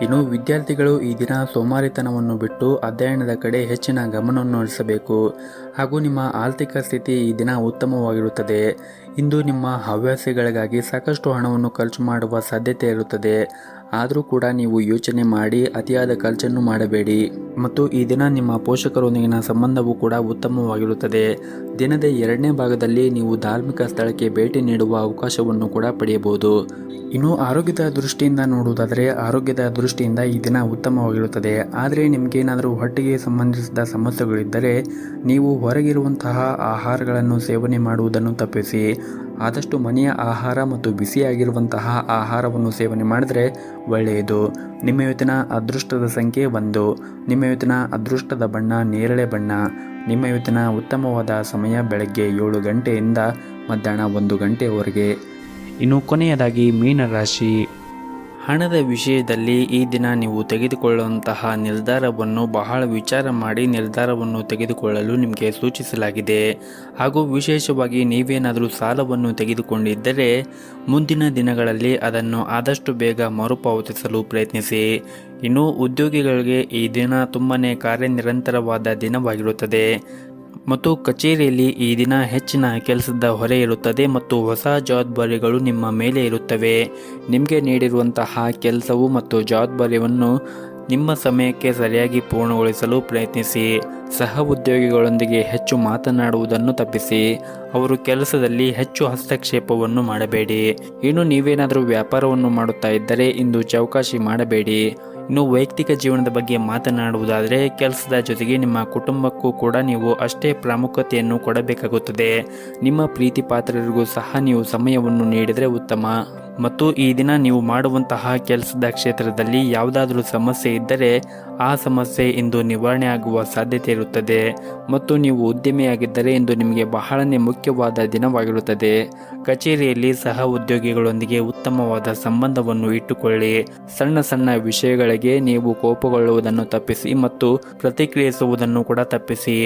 ಇನ್ನು ವಿದ್ಯಾರ್ಥಿಗಳು ಈ ದಿನ ಸೋಮಾರಿತನವನ್ನು ಬಿಟ್ಟು ಅಧ್ಯಯನದ ಕಡೆ ಹೆಚ್ಚಿನ ಗಮನವನ್ನು ಹರಿಸಬೇಕು. ಹಾಗೂ ನಿಮ್ಮ ಆರ್ಥಿಕ ಸ್ಥಿತಿ ಈ ದಿನ ಉತ್ತಮವಾಗಿರುತ್ತದೆ. ಇಂದು ನಿಮ್ಮ ಹವ್ಯಾಸಗಳಿಗಾಗಿ ಸಾಕಷ್ಟು ಹಣವನ್ನು ಖರ್ಚು ಮಾಡುವ ಸಾಧ್ಯತೆ ಇರುತ್ತದೆ. ಆದರೂ ಕೂಡ ನೀವು ಯೋಚನೆ ಮಾಡಿ ಅತಿಯಾದ ಖರ್ಚನ್ನು ಮಾಡಬೇಡಿ. ಮತ್ತು ಈ ದಿನ ನಿಮ್ಮ ನಿಮ್ಮ ಪೋಷಕರೊಂದಿಗಿನ ಸಂಬಂಧವೂ ಕೂಡ ಉತ್ತಮವಾಗಿರುತ್ತದೆ. ದಿನದ 2ನೇ ಭಾಗದಲ್ಲಿ ನೀವು ಧಾರ್ಮಿಕ ಸ್ಥಳಕ್ಕೆ ಭೇಟಿ ನೀಡುವ ಅವಕಾಶವನ್ನು ಕೂಡ ಪಡೆಯಬಹುದು. ಇನ್ನು ಆರೋಗ್ಯದ ದೃಷ್ಟಿಯಿಂದ ನೋಡುವುದಾದರೆ ಆರೋಗ್ಯದ ದೃಷ್ಟಿಯಿಂದ ಈ ದಿನ ಉತ್ತಮವಾಗಿರುತ್ತದೆ. ಆದರೆ ನಿಮಗೇನಾದರೂ ಹೊಟ್ಟೆಗೆ ಸಂಬಂಧಿಸಿದ ಸಮಸ್ಯೆಗಳಿದ್ದರೆ ನೀವು ಹೊರಗಿರುವಂತಹ ಆಹಾರಗಳನ್ನು ಸೇವನೆ ಮಾಡುವುದನ್ನು ತಪ್ಪಿಸಿ ಆದಷ್ಟು ಮನೆಯ ಆಹಾರ ಮತ್ತು ಬಿಸಿಯಾಗಿರುವಂತಹ ಆಹಾರವನ್ನು ಸೇವನೆ ಮಾಡಿದರೆ ಒಳ್ಳೆಯದು. ನಿಮ್ಮ ಇವತ್ತಿನ ಅದೃಷ್ಟದ ಸಂಖ್ಯೆ 1. ನಿಮ್ಮ ಇವತ್ತಿನ ಅದೃಷ್ಟದ ಬಣ್ಣ ನೇರಳೆ ಬಣ್ಣ. ನಿಮ್ಮ ಇವತ್ತಿನ ಉತ್ತಮವಾದ ಸಮಯ ಬೆಳಗ್ಗೆ 7 ಗಂಟೆಯಿಂದ ಮಧ್ಯಾಹ್ನ 1 ಗಂಟೆಯವರೆಗೆ. ಇನ್ನು ಕೊನೆಯದಾಗಿ ಮೀನರಾಶಿ. ಹಣದ ವಿಷಯದಲ್ಲಿ ಈ ದಿನ ನೀವು ತೆಗೆದುಕೊಳ್ಳುವಂತಹ ನಿರ್ಧಾರವನ್ನು ಬಹಳ ವಿಚಾರ ಮಾಡಿ ನಿರ್ಧಾರವನ್ನು ತೆಗೆದುಕೊಳ್ಳಲು ನಿಮಗೆ ಸೂಚಿಸಲಾಗಿದೆ. ಹಾಗೂ ವಿಶೇಷವಾಗಿ ನೀವೇನಾದರೂ ಸಾಲವನ್ನು ತೆಗೆದುಕೊಂಡಿದ್ದರೆ ಮುಂದಿನ ದಿನಗಳಲ್ಲಿ ಅದನ್ನು ಆದಷ್ಟು ಬೇಗ ಮರುಪಾವತಿಸಲು ಪ್ರಯತ್ನಿಸಿ. ಇನ್ನು ಉದ್ಯೋಗಿಗಳಿಗೆ ಈ ದಿನ ತುಂಬಾ ಕಾರ್ಯನಿರಂತರವಾದ ದಿನವಾಗಿರುತ್ತದೆ ಮತ್ತು ಕಚೇರಿಯಲ್ಲಿ ಈ ದಿನ ಹೆಚ್ಚಿನ ಕೆಲಸದ ಹೊರೆ ಇರುತ್ತದೆ ಮತ್ತು ಹೊಸ ಜವಾಬ್ದಾರಿಗಳು ನಿಮ್ಮ ಮೇಲೆ ಇರುತ್ತವೆ. ನಿಮಗೆ ನೀಡಿರುವಂತಹ ಕೆಲಸವು ಮತ್ತು ಜವಾಬ್ದಾರಿಯನ್ನು ನಿಮ್ಮ ಸಮಯಕ್ಕೆ ಸರಿಯಾಗಿ ಪೂರ್ಣಗೊಳಿಸಲು ಪ್ರಯತ್ನಿಸಿ. ಸಹ ಉದ್ಯೋಗಿಗಳೊಂದಿಗೆ ಹೆಚ್ಚು ಮಾತನಾಡುವುದನ್ನು ತಪ್ಪಿಸಿ. ಅವರು ಕೆಲಸದಲ್ಲಿ ಹೆಚ್ಚು ಹಸ್ತಕ್ಷೇಪವನ್ನು ಮಾಡಬೇಡಿ. ಇನ್ನು ನೀವೇನಾದರೂ ವ್ಯಾಪಾರವನ್ನು ಮಾಡುತ್ತಾ ಇದ್ದರೆ ಇಂದು ಚೌಕಾಶಿ ಮಾಡಬೇಡಿ. ಇನ್ನು ವೈಯಕ್ತಿಕ ಜೀವನದ ಬಗ್ಗೆ ಮಾತನಾಡುವುದಾದರೆ ಕೆಲಸದ ಜೊತೆಗೆ ನಿಮ್ಮ ಕುಟುಂಬಕ್ಕೂ ಕೂಡ ನೀವು ಅಷ್ಟೇ ಪ್ರಾಮುಖ್ಯತೆಯನ್ನು ಕೊಡಬೇಕಾಗುತ್ತದೆ. ನಿಮ್ಮ ಪ್ರೀತಿ ಪಾತ್ರರಿಗೂ ಸಹ ನೀವು ಸಮಯವನ್ನು ನೀಡಿದರೆ ಉತ್ತಮ. ಮತ್ತು ಈ ದಿನ ನೀವು ಮಾಡುವಂತಹ ಕೆಲಸದ ಕ್ಷೇತ್ರದಲ್ಲಿ ಯಾವುದಾದರೂ ಸಮಸ್ಯೆ ಇದ್ದರೆ ಆ ಸಮಸ್ಯೆ ಇಂದು ನಿವಾರಣೆ ಆಗುವ ಸಾಧ್ಯತೆ ಇರುತ್ತದೆ. ಮತ್ತು ನೀವು ಉದ್ಯಮಿಯಾಗಿದ್ದರೆ ಇಂದು ನಿಮಗೆ ಬಹಳನೇ ಮುಖ್ಯವಾದ ದಿನವಾಗಿರುತ್ತದೆ. ಕಚೇರಿಯಲ್ಲಿ ಸಹ ಉದ್ಯೋಗಿಗಳೊಂದಿಗೆ ಉತ್ತಮವಾದ ಸಂಬಂಧವನ್ನು ಇಟ್ಟುಕೊಳ್ಳಿ. ಸಣ್ಣ ಸಣ್ಣ ವಿಷಯಗಳಿಗೆ ನೀವು ಕೋಪಗೊಳ್ಳುವುದನ್ನು ತಪ್ಪಿಸಿ ಮತ್ತು ಪ್ರತಿಕ್ರಿಯಿಸುವುದನ್ನು ಕೂಡ ತಪ್ಪಿಸಿ.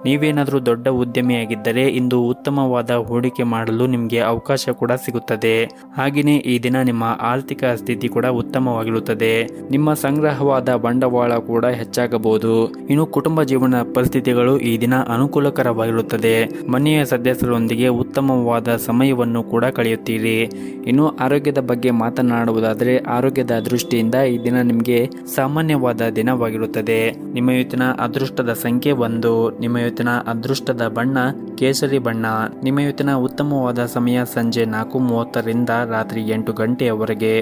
ನೀವೇನಾದರೂ ದೊಡ್ಡ ಉದ್ಯಮಿಯಾಗಿದ್ದರೆ ಇಂದು ಉತ್ತಮವಾದ ಹೂಡಿಕೆ ಮಾಡಲು ನಿಮಗೆ ಅವಕಾಶ ಕೂಡ ಸಿಗುತ್ತದೆ. ಹಾಗೆಯೇ ಈ ದಿನ ನಿಮ್ಮ ಆರ್ಥಿಕ ಸ್ಥಿತಿ ಕೂಡ ಉತ್ತಮವಾಗಿರುತ್ತದೆ. ನಿಮ್ಮ ಸಂಗ್ರಹವಾದ ಬಂಡವಾಳ ಕೂಡ ಹೆಚ್ಚಾಗಬಹುದು. ಇನ್ನು ಕುಟುಂಬ ಜೀವನ ಪರಿಸ್ಥಿತಿಗಳು ಈ ದಿನ ಅನುಕೂಲಕರವಾಗಿರುತ್ತದೆ. ಮನೆಯ ಸದಸ್ಯರೊಂದಿಗೆ ಉತ್ತಮವಾದ ಸಮಯವನ್ನು ಕೂಡ ಕಳೆಯುತ್ತೀರಿ. ಇನ್ನು ಆರೋಗ್ಯದ ಬಗ್ಗೆ ಮಾತನಾಡುವುದಾದರೆ ಆರೋಗ್ಯದ ದೃಷ್ಟಿಯಿಂದ ಈ ದಿನ ನಿಮಗೆ ಸಾಮಾನ್ಯವಾದ ದಿನವಾಗಿರುತ್ತದೆ. ನಿಮ್ಮ ಇವತ್ತಿನ ಅದೃಷ್ಟದ ಸಂಖ್ಯೆ 1. ನಿಮ್ಮ ಇವತ್ತಿನ ಅದೃಷ್ಟದ ಬಣ್ಣ ಕೇಸರಿ ಬಣ್ಣ. ನಿಮ್ಮ ಇವತ್ತಿನ ಉತ್ತಮವಾದ ಸಮಯ ಸಂಜೆ 4:30ರಿಂದ ರಾತ್ರಿ 8 ಗಂಟೆಯವರೆಗೆ.